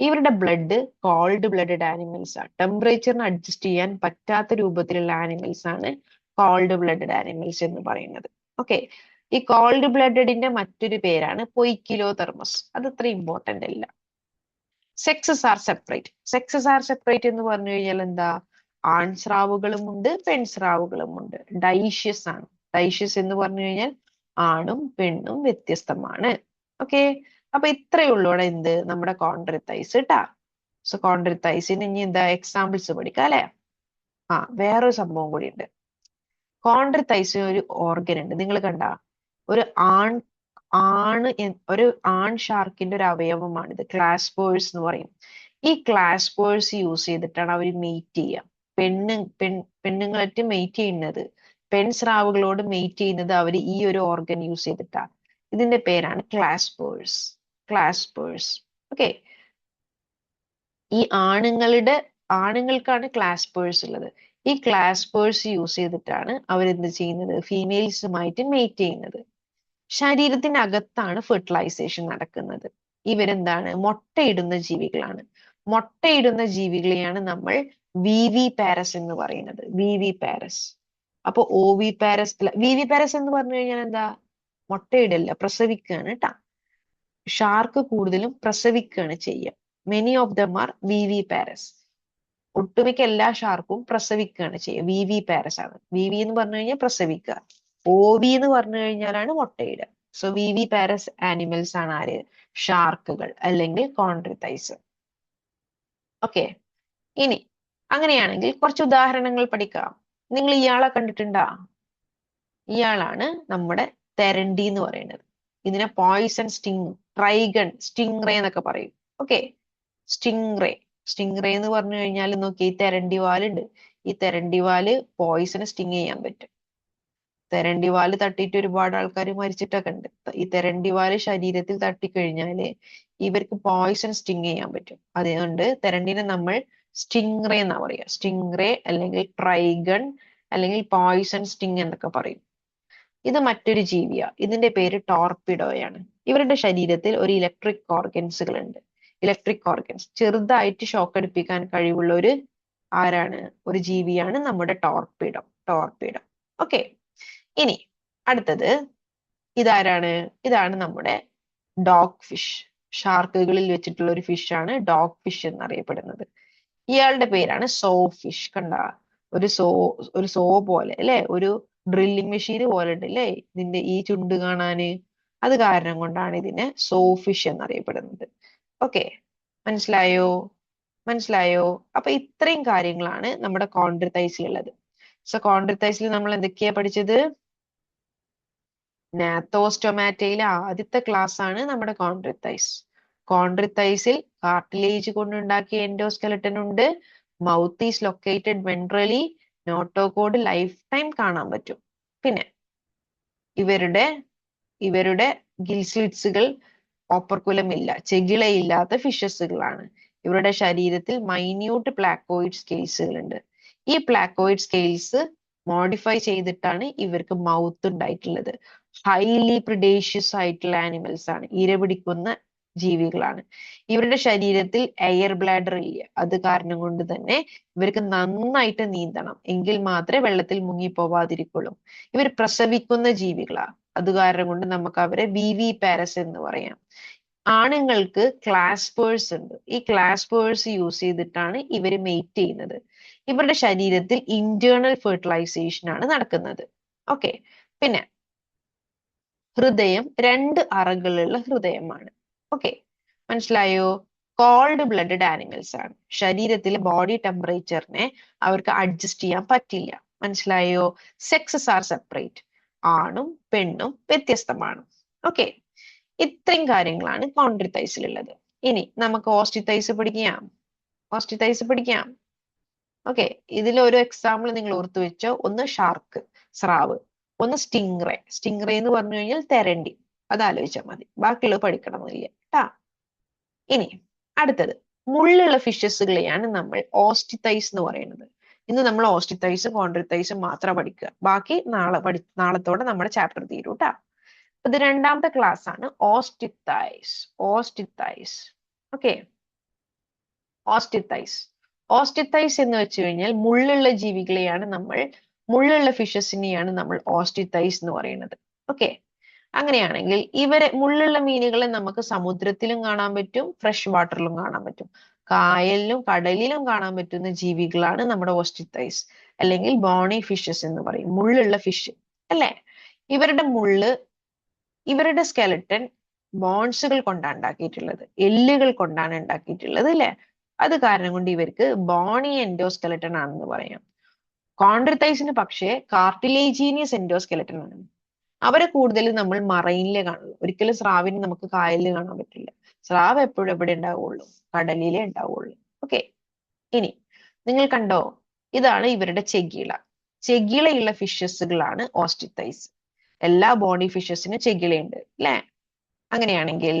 ഇവരുടെ ബ്ലഡ് കോൾഡ് ബ്ലഡഡ് ആനിമൽസ് ആണ്. ടെമ്പറേച്ചറിന് അഡ്ജസ്റ്റ് ചെയ്യാൻ പറ്റാത്ത രൂപത്തിലുള്ള ആനിമൽസ് ആണ് കോൾഡ് ബ്ലഡഡ് ആനിമൽസ് എന്ന് പറയുന്നത്. ഓക്കെ, ഈ കോൾഡ് ബ്ലഡഡിന്റെ മറ്റൊരു പേരാണ് പൊയ്ക്കിലോതെർമസ്. അത് അത്ര ഇമ്പോർട്ടന്റ് അല്ല. Sexes R separate. Sexes R separate എന്ന് പറഞ്ഞു കഴിഞ്ഞാൽ എന്താ? ആൺസ്രാവുകളും ഉണ്ട്, പെൺസ്രാവുകളും ഉണ്ട്. ഡൈഷ്യസ് ആണ്. ഡൈഷ്യസ് എന്ന് പറഞ്ഞു കഴിഞ്ഞാൽ ആണും പെണ്ണും വ്യത്യസ്തമാണ്. ഓക്കെ, അപ്പൊ ഇത്രയേ ഉള്ളൂ ഇവിടെ എന്ത്? നമ്മുടെ കോൺട്രിത്തൈസ് കേട്ടാ. സോ കോൺട്രിത്തൈസിന് ഇനി എന്താ എക്സാമ്പിൾസ് പഠിക്കാം അല്ലെ? വേറൊരു സംഭവം കൂടി ഉണ്ട്. കോൺട്രിത്തൈസിന് ഒരു ഓർഗൻ ഉണ്ട്. നിങ്ങൾ കണ്ട ഒരു ഒരു ആൺ ഷാർക്കിന്റെ ഒരു അവയവമാണിത്. ക്ലാസ്പേഴ്സ് എന്ന് പറയും. ഈ ക്ലാസ്പേഴ്സ് യൂസ് ചെയ്തിട്ടാണ് അവർ മെയ്റ്റ് ചെയ്യുക. പെണ്ണുങ്ങളായിട്ട് മെയ്റ്റ് ചെയ്യുന്നത്, പെൺസ്രാവുകളോട് മെയ്റ്റ് ചെയ്യുന്നത് അവർ ഈ ഒരു ഓർഗൻ യൂസ് ചെയ്തിട്ടാണ്. ഇതിന്റെ പേരാണ് ക്ലാസ്പേഴ്സ്. ക്ലാസ്പേഴ്സ്. ഓക്കെ, ഈ ആണുങ്ങൾക്കാണ് ക്ലാസ്പേഴ്സ് ഉള്ളത്. ഈ ക്ലാസ്പേഴ്സ് യൂസ് ചെയ്തിട്ടാണ് അവരെന്ത് ചെയ്യുന്നത്? ഫീമെയിൽസുമായിട്ട് മെയ്റ്റ് ചെയ്യുന്നത്. ശരീരത്തിനകത്താണ് ഫെർട്ടിലൈസേഷൻ നടക്കുന്നത്. ഇവരെന്താണ്? മുട്ടയിടുന്ന ജീവികളാണ്. മുട്ടയിടുന്ന ജീവികളെയാണ് നമ്മൾ വിവി പാരസ് എന്ന് പറയുന്നത്. വിവി പാരസ്. അപ്പൊ ഓവി പാരസ് വിവി പാരസ് എന്ന് പറഞ്ഞു കഴിഞ്ഞാൽ എന്താ? മുട്ടയിടല്ല, പ്രസവിക്കുകയാണ് കേട്ടാ. ഷാർക്ക് കൂടുതലും പ്രസവിക്കുകയാണ് ചെയ്യുക. മെനി ഓഫ് ദം ആർ വിവി പാരസ്. ഒട്ടുമിക്ക എല്ലാ ഷാർക്കും പ്രസവിക്കുകയാണ് ചെയ്യുക. വിവി പാരസ് ആണ്. വിവി എന്ന് പറഞ്ഞു കഴിഞ്ഞാൽ പ്രസവിക്കുക. ഓവി എന്ന് പറഞ്ഞു കഴിഞ്ഞാലാണ് മുട്ടയിടുക. സോ വിവി പാരസ് ആനിമൽസ് ആണ് ആര്? ഷാർക്കുകൾ അല്ലെങ്കിൽ കോൺട്രിത്തൈസ്. ഓക്കെ, ഇനി അങ്ങനെയാണെങ്കിൽ കുറച്ച് ഉദാഹരണങ്ങൾ പഠിക്കാം. നിങ്ങൾ ഇയാളെ കണ്ടിട്ടുണ്ടാ? ഇയാളാണ് നമ്മുടെ തെരണ്ടി എന്ന് പറയുന്നത്. ഇതിനെ poison sting, trygon, stingray എന്നൊക്കെ പറയും. Okay, stingray. Stingray എന്ന് പറഞ്ഞു കഴിഞ്ഞാൽ നോക്കി, ഈ തെരണ്ടി വാലുണ്ട്. ഈ തെരണ്ടി വാല് പോയിസൺ സ്റ്റിങ് ചെയ്യാൻ പറ്റും. തെരണ്ടി വാല് തട്ടിയിട്ട് ഒരുപാട് ആൾക്കാർ മരിച്ചിട്ടൊക്കെ ഉണ്ട്. ഈ തെരണ്ടി വാല് ശരീരത്തിൽ തട്ടിക്കഴിഞ്ഞാല് ഇവർക്ക് പോയിസൺ സ്റ്റിങ് ചെയ്യാൻ പറ്റും. അതുകൊണ്ട് തെരണ്ടിനെ നമ്മൾ സ്റ്റിംഗ് റേ എന്നാ പറയുക. സ്റ്റിംഗ് റേ അല്ലെങ്കിൽ ട്രൈഗൺ അല്ലെങ്കിൽ പോയിസൺ സ്റ്റിങ് എന്നൊക്കെ പറയും. ഇത് മറ്റൊരു ജീവിയാ. ഇതിന്റെ പേര് ടോർപിഡോയാണ്. ഇവരുടെ ശരീരത്തിൽ ഒരു ഇലക്ട്രിക് ഓർഗൻസുകൾ ഉണ്ട്. ഇലക്ട്രിക് ഓർഗൻസ് ചെറുതായിട്ട് ഷോക്ക് അടിപ്പിക്കാൻ കഴിവുള്ള ഒരു ജീവിയാണ് നമ്മുടെ ടോർപിഡോ. ഓക്കെ, ഇനി അടുത്തത് ഇതാണ് നമ്മുടെ ഡോഗ് ഫിഷ്. ഷാർക്കുകളിൽ വെച്ചിട്ടുള്ള ഒരു ഫിഷ് ആണ് ഡോഗ് ഫിഷ് എന്നറിയപ്പെടുന്നത്. ഇയാളുടെ പേരാണ് സോ ഫിഷ്. കണ്ട, ഒരു സോ പോലെ അല്ലെ, ഒരു ഡ്രില്ലിംഗ് മെഷീൻ പോലെ ഉണ്ട് അല്ലേ ഇതിന്റെ ഈ ചുണ്ട് കാണാന്. അത് കാരണം കൊണ്ടാണ് ഇതിനെ സോ ഫിഷ് എന്നറിയപ്പെടുന്നത്. ഓക്കെ, മനസ്സിലായോ? അപ്പൊ ഇത്രയും കാര്യങ്ങളാണ് നമ്മുടെ കോൺട്രിത്തൈസിൽ ഉള്ളത്. സോ കോൺട്രിത്തൈസിൽ നമ്മൾ എന്തൊക്കെയാ പഠിച്ചത്? നാത്തോസ്റ്റൊമാറ്റയിലെ ആദ്യത്തെ ക്ലാസ് ആണ് നമ്മുടെ കോൺട്രിത്തൈസ്. കോൺട്രിത്തൈസിൽ കാർട്ടിലേജ് കൊണ്ടുണ്ടാക്കിയ എൻഡോസ്കെലട്ടൻ ഉണ്ട്. Mouth is located ventrally. Notochord life time കാണാൻ പറ്റും. പിന്നെ ഇവരുടെ ഗിൽസ്ലിറ്റ്സുകൾ ഓപ്പർക്കുലം ഇല്ല, ചെകിളയില്ലാത്ത ഫിഷസുകളാണ്. ഇവരുടെ ശരീരത്തിൽ മൈന്യൂട്ട് പ്ലാക്കോയിഡ് സ്കെയിൽസുകൾ ഉണ്ട്. ഈ പ്ലാക്കോയിഡ് സ്കെയിൽസ് മോഡിഫൈ ചെയ്തിട്ടാണ് ഇവർക്ക് മൗത്ത് ഉണ്ടായിട്ടുള്ളത്. ഹൈലി പ്രിഡേഷ്യസ് ആയിട്ടുള്ള ആനിമൽസ് ആണ്, ഇരപിടിക്കുന്ന ജീവികളാണ്. ഇവരുടെ ശരീരത്തിൽ എയർ ബ്ലാഡർ ഇല്ല. അത് കാരണം കൊണ്ട് തന്നെ ഇവർക്ക് നന്നായിട്ട് നീന്തണം, എങ്കിൽ മാത്രമേ വെള്ളത്തിൽ മുങ്ങിപ്പോവാതിരിക്കുള്ളൂ. ഇവർ പ്രസവിക്കുന്ന ജീവികളാണ്. അത് കാരണം കൊണ്ട് നമുക്ക് അവരെ വിവി പാരസ് എന്ന് പറയാം. ആണുങ്ങൾക്ക് ക്ലാസ്പേഴ്സ് ഉണ്ട്. ഈ ക്ലാസ്പേഴ്സ് യൂസ് ചെയ്തിട്ടാണ് ഇവര് മെയ്റ്റ് ചെയ്യുന്നത്. ഇവരുടെ ശരീരത്തിൽ ഇന്റേണൽ ഫെർട്ടിലൈസേഷൻ ആണ് നടക്കുന്നത്. ഓക്കെ. പിന്നെ ഹൃദയം 2 അറകളുള്ള ഹൃദയമാണ്. ഓക്കെ, മനസ്സിലായോ? കോൾഡ് ബ്ലഡഡ് ആനിമൽസ് ആണ്. ശരീരത്തിലെ ബോഡി ടെമ്പറേച്ചറിനെ അവർക്ക് അഡ്ജസ്റ്റ് ചെയ്യാൻ പറ്റില്ല. മനസ്സിലായോ? Sexes R separate. ആണും പെണ്ണും വ്യത്യസ്തമാണ്. ഓക്കെ, ഇത്രയും കാര്യങ്ങളാണ് കോൺട്രിത്തൈസിലുള്ളത്. ഇനി നമുക്ക് ഓസ്റ്റിത്തൈസ് പഠിക്കാം. ഓക്കെ, ഇതിൽ ഒരു എക്സാമ്പിൾ നിങ്ങൾ ഓർത്തു വെച്ചോ. ഒന്ന് ഷാർക്ക്, സ്രാവ്. ഒന്ന് സ്റ്റിംഗ്റേ എന്ന് പറഞ്ഞു കഴിഞ്ഞാൽ തെരണ്ടി. അത് ആലോചിച്ചാൽ മതി, ബാക്കിയുള്ളത് പഠിക്കണമെന്നില്ല കേട്ടാ. ഇനി അടുത്തത് മുള്ളുള്ള ഫിഷസുകളെയാണ് നമ്മൾ ഓസ്റ്റിത്തൈസ് എന്ന് പറയുന്നത്. ഇന്ന് നമ്മൾ ഓസ്റ്റിത്തൈസ് കോൺട്രിത്തൈസ് മാത്രം പഠിക്കുക. ബാക്കി നാളത്തോടെ നമ്മുടെ ചാപ്റ്റർ തീരും കേട്ടാ. ഇത് രണ്ടാമത്തെ ക്ലാസ് ആണ്, ഓസ്റ്റിത്തൈസ്. ഓക്കെ, ഓസ്റ്റിത്തൈസ് എന്ന് വെച്ച് കഴിഞ്ഞാൽ മുള്ളുള്ള ഫിഷസിനെയാണ് നമ്മൾ ഓസ്റ്റിത്തൈസ് എന്ന് പറയുന്നത്. ഓക്കെ, അങ്ങനെയാണെങ്കിൽ മുള്ളുള്ള മീനുകളെ നമുക്ക് സമുദ്രത്തിലും കാണാൻ പറ്റും, ഫ്രഷ് വാട്ടറിലും കാണാൻ പറ്റും. കായലിലും കടലിലും കാണാൻ പറ്റുന്ന ജീവികളാണ് നമ്മുടെ ഓസ്റ്റിത്തൈസ്, അല്ലെങ്കിൽ ബോണി ഫിഷസ് എന്ന് പറയും, മുള്ളുള്ള ഫിഷ് അല്ലെ. ഇവരുടെ സ്കെലട്ടൻ ബോൺസുകൾ കൊണ്ടാണ് ഉണ്ടാക്കിയിട്ടുള്ളത്, എല്ലുകൾ കൊണ്ടാണ് ഉണ്ടാക്കിയിട്ടുള്ളത് അല്ലെ. അത് കാരണം കൊണ്ട് ഇവർക്ക് ബോണി എൻഡോസ്കെലട്ടൻ ആണെന്ന് പറയാം. കോൺട്രിത്തൈസിന് പക്ഷേ കാർട്ടിലേജീനിയസ് എൻഡോസ്കെലട്ടൻ ആണ്. അവരെ കൂടുതലും നമ്മൾ മറൈനിലെ കാണുള്ളൂ. ഒരിക്കലും സ്രാവിനെ നമുക്ക് കായലിൽ കാണാൻ പറ്റില്ല. സ്രാവ് എപ്പോഴും എവിടെ ഉണ്ടാവുള്ളൂ? കടലിലേ ഉണ്ടാവുള്ളൂ. ഓക്കെ, ഇനി നിങ്ങൾ കണ്ടോ, ഇതാണ് ഇവരുടെ ചെകിളയുള്ള ഫിഷസുകളാണ് ഓസ്റ്റിത്തൈസ്. എല്ലാ ബോണി ഫിഷസിനും ചെകിളയുണ്ട് അല്ലെ. അങ്ങനെയാണെങ്കിൽ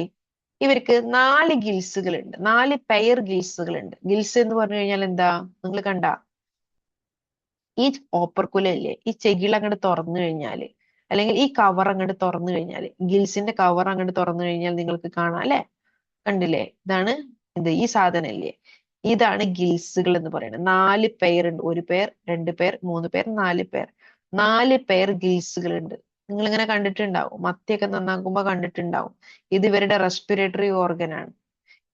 ഇവർക്ക് 4 ഗിൽസുകൾ ഉണ്ട്, 4 പെയർ ഗിൽസുകൾ ഉണ്ട്. ഗിൽസ് എന്ന് പറഞ്ഞു കഴിഞ്ഞാൽ എന്താ? നിങ്ങൾ കണ്ട ഈ ഓപ്പർക്കുലം ഇല്ലേ, ഈ ചെകിള അങ്ങോട്ട് തുറന്നു കഴിഞ്ഞാല്, അല്ലെങ്കിൽ ഈ കവർ അങ്ങോട്ട് തുറന്നു കഴിഞ്ഞാല്, ഗിൽസിന്റെ കവർ അങ്ങോട്ട് തുറന്നു കഴിഞ്ഞാൽ നിങ്ങൾക്ക് കാണാം അല്ലെ. കണ്ടില്ലേ? ഇതാണ് ഈ സാധനം ഇല്ലേ, ഇതാണ് ഗിൽസുകൾ എന്ന് പറയുന്നത്. 4 പെയർ ഉണ്ട്. 1 pair, 2 pair, 3 pair, 4 pair. 4 pair ഗിൽസുകൾ ഉണ്ട്. നിങ്ങൾ ഇങ്ങനെ കണ്ടിട്ടുണ്ടാവും, മത്തിയൊക്കെ നന്നാക്കുമ്പോ കണ്ടിട്ടുണ്ടാവും. ഇത് ഇവരുടെ റെസ്പിറേറ്ററി ഓർഗൻ ആണ്.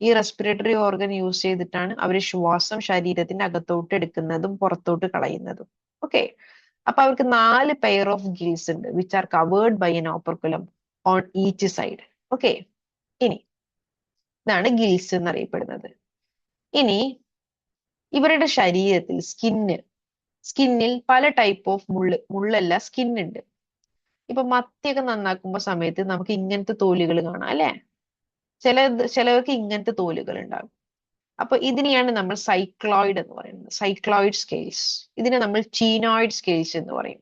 ഈ റെസ്പിറേറ്ററി ഓർഗൻ യൂസ് ചെയ്തിട്ടാണ് അവർ ശ്വാസം ശരീരത്തിന്റെ അകത്തോട്ട് എടുക്കുന്നതും പുറത്തോട്ട് കളയുന്നതും. ഓക്കെ, അപ്പൊ അവർക്ക് 4 പെയർ ഓഫ് ഗിൽസ് ഉണ്ട്, which are covered by an operculum on each side. Okay, ഇനി ഇതാണ് ഗിൽസ് എന്നറിയപ്പെടുന്നത്. ഇനി ഇവരുടെ ശരീരത്തിൽ സ്കിന്നിൽ പല ടൈപ്പ് ഓഫ് മുള്ളല്ല സ്കിൻ ഉണ്ട്. ഇപ്പൊ മത്തിയൊക്കെ നന്നാക്കുമ്പോ സമയത്ത് നമുക്ക് ഇങ്ങനത്തെ തോലുകൾ കാണാം അല്ലെ. ചിലവർക്ക് ഇങ്ങനത്തെ തോലുകൾ ഉണ്ടാകും. അപ്പൊ ഇതിനെയാണ് നമ്മൾ സൈക്ലോയിഡ് എന്ന് പറയുന്നത്, സൈക്ലോയിഡ് സ്കെയിൽസ്. ഇതിനെ നമ്മൾ ടീനോയിഡ് സ്കെയിൽസ് എന്ന് പറയും.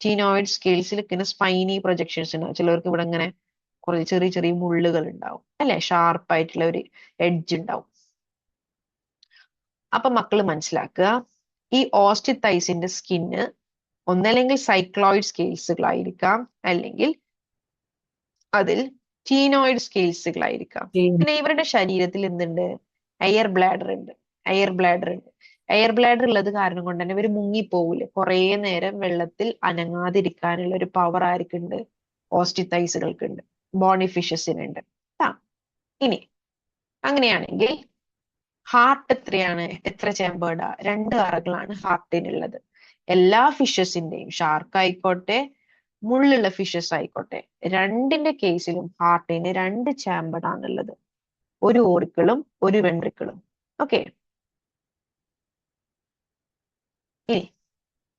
ടീനോയിഡ് സ്കെയിൽസിൽ ഇങ്ങനെ സ്പൈനി പ്രൊജക്ഷൻസ് ഉണ്ടാവും. ചിലവർക്ക് ഇവിടെ ഇങ്ങനെ കുറെ ചെറിയ ചെറിയ മുള്ളുകൾ ഉണ്ടാവും അല്ലെ, ഷാർപ്പായിട്ടുള്ള ഒരു എഡ്ജ് ഉണ്ടാവും. അപ്പൊ മക്കള് മനസ്സിലാക്കുക, ഈ ഓസ്റ്റിത്തൈസിന്റെ സ്കിന്ന് ഒന്നല്ലെങ്കിൽ സൈക്ലോയിഡ് സ്കെയിൽസുകളായിരിക്കാം, അല്ലെങ്കിൽ അതിൽ ടീനോയിഡ് സ്കെയിൽസുകളായിരിക്കാം. പിന്നെ ഇവരുടെ ശരീരത്തിൽ എന്തുണ്ട്? എയർ ബ്ലാഡർ ഉണ്ട്. എയർ ബ്ലാഡർ ഉള്ളത് കാരണം കൊണ്ട് തന്നെ ഇവർ മുങ്ങിപ്പോവില്ല. കുറെ നേരം വെള്ളത്തിൽ അനങ്ങാതിരിക്കാനുള്ള ഒരു പവർ ആർക്കുണ്ട്? ഓസ്റ്റിത്തൈസുകൾക്കുണ്ട്, ബോണി ഫിഷസിനുണ്ട്. ഇനി അങ്ങനെയാണെങ്കിൽ ഹാർട്ട് എത്ര ചേമ്പേർഡാ? 2 അറകളാണ് ഹാർട്ടിനുള്ളത്. എല്ലാ ഫിഷസിന്റെയും, ഷാർക്ക് ആയിക്കോട്ടെ മുള്ളുള്ള ഫിഷസ് ആയിക്കോട്ടെ, രണ്ടിന്റെ കേസിലും ഹാർട്ടിന് 2 ചേമ്പേർഡ് ആണുള്ളത്, ഒരു ഓറിക്കിളും ഒരു വെൻട്രിക്കിളും. ഓക്കെ, ഇനി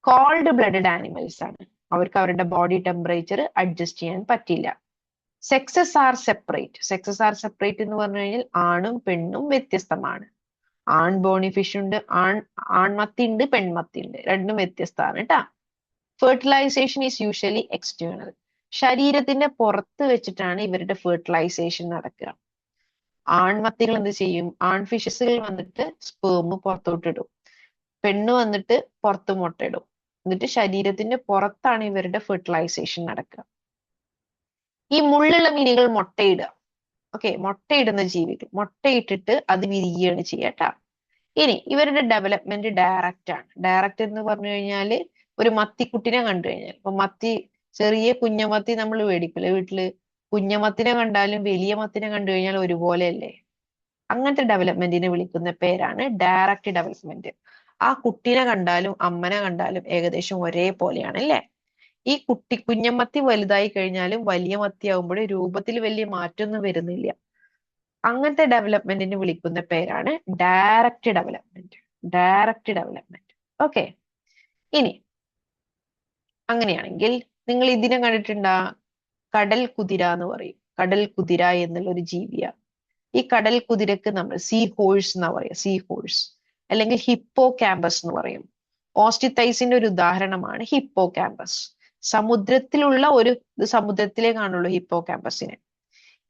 കോൾഡ് ബ്ലഡഡ് ആനിമൽസ് ആണ്. അവർക്ക് അവരുടെ ബോഡി ടെമ്പറേച്ചർ അഡ്ജസ്റ്റ് ചെയ്യാൻ പറ്റില്ല. Sexes R separate. Sexes R separate എന്ന് പറഞ്ഞു കഴിഞ്ഞാൽ ആണും പെണ്ണും വ്യത്യസ്തമാണ്. ആൺ ബോണി ഫിഷ് ഉണ്ട്, ആൺമത്തി ഉണ്ട്, പെൺമത്തി ഉണ്ട്, രണ്ടും വ്യത്യസ്തമാണ് കേട്ടാ. Fertilisation is usually external. ശരീരത്തിന്റെ പുറത്ത് വെച്ചിട്ടാണ് ഇവരുടെ ഫെർട്ടിലൈസേഷൻ നടക്കുക. ആൺമത്തികൾ എന്ത് ചെയ്യും? ആൺ ഫിഷസുകൾ വന്നിട്ട് സ്പേം പുറത്തോട്ടിടും, പെണ്ണ് വന്നിട്ട് പുറത്ത് മുട്ടയിടും. എന്നിട്ട് ശരീരത്തിന്റെ പുറത്താണ് ഇവരുടെ ഫെർട്ടിലൈസേഷൻ നടക്കുക. ഈ മുള്ളുള്ള മീനുകൾ മുട്ടയിടുക. ഓക്കെ, മുട്ടയിടുന്ന ജീവികൾ മുട്ടയിട്ടിട്ട് അത് വിരിയുകയാണ് ചെയ്യാട്ടാ. ഇനി ഇവരുടെ ഡെവലപ്മെന്റ് ഡയറക്റ്റ് ആണ്. ഡയറക്റ്റ് എന്ന് പറഞ്ഞു കഴിഞ്ഞാല് ഒരു മത്തിക്കുട്ടിനെ കണ്ടു കഴിഞ്ഞാൽ, ഇപ്പൊ മത്തി, ചെറിയ കുഞ്ഞമത്തി നമ്മൾ മേടിക്കില്ലേ വീട്ടില്, കുഞ്ഞമത്തിനെ കണ്ടാലും വലിയ മത്തിനെ കണ്ടു കഴിഞ്ഞാൽ ഒരുപോലെയല്ലേ? അങ്ങനത്തെ ഡെവലപ്മെന്റിനെ വിളിക്കുന്ന പേരാണ് ഡയറക്റ്റ് ഡെവലപ്മെന്റ്. ആ കുട്ടിനെ കണ്ടാലും അമ്മനെ കണ്ടാലും ഏകദേശം ഒരേപോലെയാണ് അല്ലേ? ഈ കുഞ്ഞമത്തി വലുതായി കഴിഞ്ഞാലും വലിയ മത്തി ആകുമ്പോഴും രൂപത്തിൽ വലിയ മാറ്റമൊന്നും വരുന്നില്ല. അങ്ങനത്തെ ഡെവലപ്മെന്റിന് വിളിക്കുന്ന പേരാണ് direct development. Direct development. Okay, ഇനി അങ്ങനെയാണെങ്കിൽ നിങ്ങൾ ഇതിനെ കണ്ടിട്ടുണ്ടാ? കടൽ കുതിര എന്ന് പറയും. കടൽ കുതിര എന്നുള്ള ഒരു ജീവിയാണ്. ഈ കടൽ കുതിരക്ക് നമ്മൾ സീ ഹോഴ്സ് എന്നാ പറയാ, സീ ഹോഴ്സ്, അല്ലെങ്കിൽ ഹിപ്പോ ക്യാമ്പസ് എന്ന് പറയും. ഓസ്റ്റിത്തൈസിന്റെ ഒരു ഉദാഹരണമാണ് ഹിപ്പോ ക്യാമ്പസ്. സമുദ്രത്തിലുള്ള ഒരു സമുദ്രത്തിലേ കാണുള്ളൂ ഹിപ്പോ ക്യാമ്പസിനെ.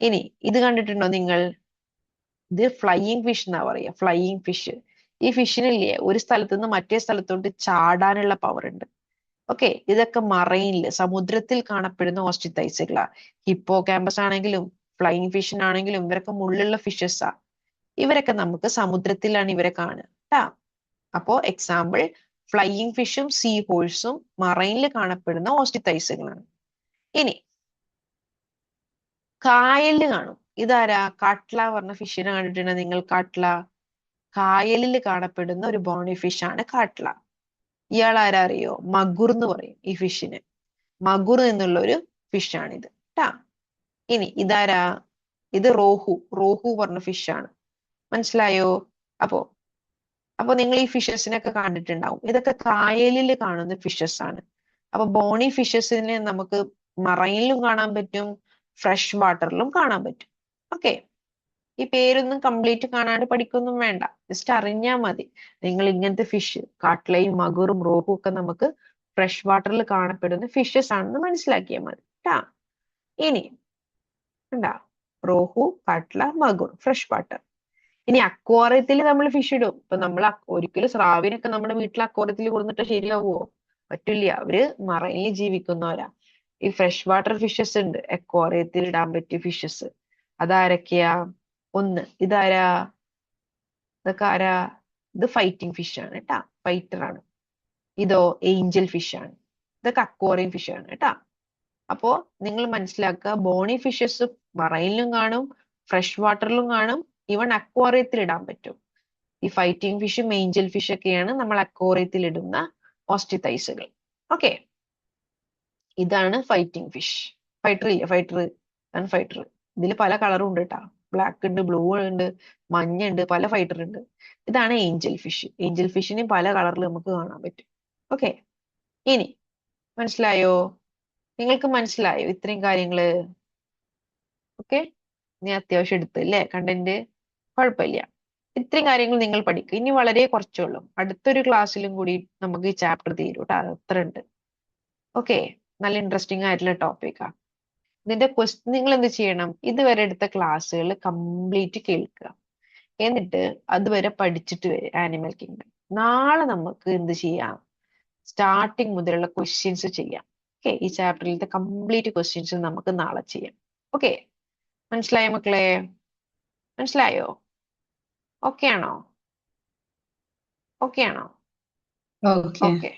ഇനി ഇത് കണ്ടിട്ടുണ്ടോ നിങ്ങൾ? ഇത് ഫ്ലൈയിങ് ഫിഷ് എന്നാ പറയാ, ഫ്ലൈയിങ് ഫിഷ്. ഈ ഫിഷിനില്ലേ ഒരു സ്ഥലത്ത് നിന്ന് മറ്റേ സ്ഥലത്തോട്ട് ചാടാനുള്ള പവർ ഉണ്ട്. ഓക്കെ, ഇതൊക്കെ മറൈനില് സമുദ്രത്തിൽ കാണപ്പെടുന്ന ഓസ്റ്റിത്തൈസുകളാ. ഹിപ്പോ ക്യാമ്പസ് ആണെങ്കിലും ഫ്ലൈയിങ് ഫിഷിനാണെങ്കിലും ഇവരൊക്കെ മുള്ളുള്ള ഫിഷസാ. ഇവരൊക്കെ നമുക്ക് സമുദ്രത്തിലാണ് ഇവരെ കാണുക കേട്ടാ. അപ്പോ എക്സാമ്പിൾ ഫ്ലൈയിങ് ഫിഷും സീ ഹോഴ്സും മറൈനിൽ കാണപ്പെടുന്ന ഓസ്റ്റിത്തൈസുകളാണ്. ഇനി കായലിൽ കാണും. ഇതാരാ? കാട്ട്ല പറഞ്ഞ ഫിഷിനെ കണ്ടിട്ടുണ്ടോ നിങ്ങൾ? കാട്ട്ല കായലിൽ കാണപ്പെടുന്ന ഒരു ബോണി ഫിഷ് ആണ് കാട്ട്ല. ഇയാൾ ആരാ അറിയോ? മഗുർ എന്ന് പറയും ഈ ഫിഷിന്. മഗുർ എന്നുള്ള ഒരു ഫിഷാണിത് ട്ടാ. ഇനി ഇതാരാ? ഇത് റോഹു. റോഹു പറഞ്ഞ ഫിഷാണ്. മനസ്സിലായോ? അപ്പോ നിങ്ങൾ ഈ ഫിഷസിനൊക്കെ കണ്ടിട്ടുണ്ടാവും. ഇതൊക്കെ കായലിൽ കാണുന്ന ഫിഷസ് ആണ്. അപ്പൊ ബോണി ഫിഷസിനെ നമുക്ക് മറൈനിലും കാണാൻ പറ്റും, ഫ്രഷ് വാട്ടറിലും കാണാൻ പറ്റും. ഓക്കെ, ഈ പേരൊന്നും കംപ്ലീറ്റ് കാണാണ്ട് പഠിക്കൊന്നും വേണ്ട, ജസ്റ്റ് അറിഞ്ഞാൽ മതി. നിങ്ങൾ ഇങ്ങനത്തെ ഫിഷ്, കാട്ട്ലയും മഗുറും റോഹും ഒക്കെ നമുക്ക് ഫ്രഷ് വാട്ടറിൽ കാണപ്പെടുന്ന ഫിഷസ് ആണെന്ന് മനസ്സിലാക്കിയാൽ മതി ട്ടാ. ഇനി ഉണ്ടാ റോഹു, കാട്ട്ല, മഗുർ ഫ്രഷ് വാട്ടർ. ഇനി അക്വാറിയത്തിൽ നമ്മൾ ഫിഷ് ഇടും. ഇപ്പൊ നമ്മൾ ഒരിക്കലും സ്രാവിനൊക്കെ നമ്മുടെ വീട്ടിൽ അക്വാറിയത്തിൽ കൊടുത്തിട്ട് ശരിയാവുമോ? പറ്റില്ല. അവര് മറൈനിൽ ജീവിക്കുന്നവരാ. ഈ ഫ്രഷ് വാട്ടർ ഫിഷസ് ഉണ്ട്, അക്വാറിയത്തിൽ ഇടാൻ പറ്റിയ ഫിഷസ്. അതാരൊക്കെയാ? ഒന്ന് ഇതാരാ? ഇതൊക്കെ ആരാ? ഇത് ഫൈറ്റിംഗ് ഫിഷ് ആണ് കേട്ടാ, ഫൈറ്റർ ആണ്. ഇതോ ഏഞ്ചൽ ഫിഷ് ആണ്. ഇതൊക്കെ അക്വാറിയം ഫിഷ് ആണ് കേട്ടാ. അപ്പോ നിങ്ങൾ മനസ്സിലാക്കുക, ബോണി ഫിഷസ് മറൈനിലും കാണും, ഫ്രഷ് വാട്ടറിലും കാണും, ഈവൻ അക്വാറിയത്തിൽ ഇടാൻ പറ്റും. ഈ ഫൈറ്റിംഗ് ഫിഷും ഏഞ്ചൽ ഫിഷ് ഒക്കെയാണ് നമ്മൾ അക്വാറിയത്തിൽ ഇടുന്ന ഓസ്റ്റിത്തൈസുകൾ. ഓക്കെ, ഇതാണ് ഫൈറ്റിംഗ് ഫിഷ്. ഫൈറ്റർ ഇല്ല, ഫൈറ്റർ ആണ് ഫൈറ്റർ. ഇതിൽ പല കളറും ഉണ്ട് കേട്ടാ. ബ്ലാക്ക് ഉണ്ട്, ബ്ലൂ ഉണ്ട്, മഞ്ഞ ഉണ്ട്, പല ഫൈറ്റർ ഉണ്ട്. ഇതാണ് ഏഞ്ചൽ ഫിഷ്. ഏഞ്ചൽ ഫിഷിന് പല കളറിൽ നമുക്ക് കാണാൻ പറ്റും. ഓക്കെ, ഇനി മനസ്സിലായോ? നിങ്ങൾക്ക് മനസ്സിലായോ ഇത്രയും കാര്യങ്ങള്? ഓക്കെ, നീ അത്യാവശ്യം എടുത്തു അല്ലേ കണ്ടന്റ്? കുഴപ്പമില്ല. ഇത്രയും കാര്യങ്ങൾ നിങ്ങൾ പഠിക്കുക. ഇനി വളരെ കുറച്ചേ ഉള്ളൂ. അടുത്തൊരു ക്ലാസ്സിലും കൂടി നമുക്ക് ഈ ചാപ്റ്റർ തീരും കേട്ടോ. അത് അത്ര ഉണ്ട്. ഓക്കെ, നല്ല ഇൻട്രസ്റ്റിംഗ് ആയിട്ടുള്ള ടോപ്പിക്കാ. ഇതിന്റെ നിങ്ങൾ എന്ത് ചെയ്യണം? ഇതുവരെ എടുത്ത ക്ലാസ്സുകൾ കംപ്ലീറ്റ് കേൾക്കുക. എന്നിട്ട് അതുവരെ പഠിച്ചിട്ട് വരും ആനിമൽ കിങ്ഡം. നാളെ നമുക്ക് എന്ത് ചെയ്യാം? സ്റ്റാർട്ടിങ് മുതലുള്ള ക്വസ്റ്റ്യൻസ് ചെയ്യാം. ഓക്കെ, ഈ ചാപ്റ്ററിലത്തെ കംപ്ലീറ്റ് ക്വസ്റ്റ്യൻസ് നമുക്ക് നാളെ ചെയ്യാം. ഓക്കെ, മനസ്സിലായോ മക്കളെ? മനസ്സിലായോ? ഓക്കെ ആണോ? ഓക്കെ ആണോ? ഓക്കെ. ഓക്കെ,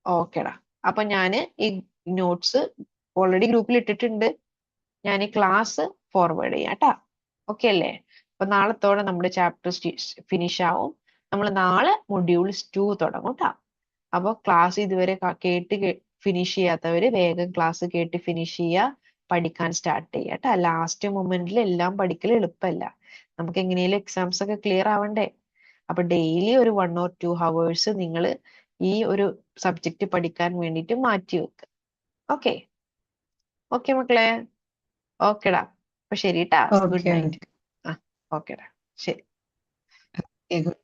ഓക്കേടാ. അപ്പൊ ഞാന് ഈ നോട്ട്സ് ഓൾറെഡി ഗ്രൂപ്പിൽ ഇട്ടിട്ടുണ്ട്. ഞാൻ ഈ ക്ലാസ് ഫോർവേഡ് ചെയ്യാം കേട്ടാ. ഓക്കെ അല്ലേ? അപ്പൊ നാളത്തോടെ നമ്മുടെ ചാപ്റ്റർ ഫിനിഷ് ആവും. നമ്മൾ നാളെ മൊഡ്യൂൾ 2 തുടങ്ങും കേട്ടാ. അപ്പൊ ക്ലാസ് ഇതുവരെ കേട്ട് ഫിനിഷ് ചെയ്യാത്തവര് വേഗം ക്ലാസ് കേട്ട് ഫിനിഷ് ചെയ്യുക, പഠിക്കാൻ സ്റ്റാർട്ട് ചെയ്യുക കേട്ടാ. ലാസ്റ്റ് മൊമെന്റിൽ എല്ലാം പഠിക്കൽ എളുപ്പമല്ല. നമുക്ക് എങ്ങനെയാലും എക്സാംസ് ഒക്കെ ക്ലിയർ ആവണ്ടേ? അപ്പൊ ഡെയിലി ഒരു 1 or 2 hours നിങ്ങൾ ഈ ഒരു സബ്ജക്റ്റ് പഠിക്കാൻ വേണ്ടിയിട്ട് മാറ്റി വെക്കുക. ഓക്കെ, ഓക്കെ മക്കളെ? ഓക്കെടാ. അപ്പൊ ശരിട്ടാ. Good okay night. ആ ഓക്കെടാ. ശരി. ഓക്കെ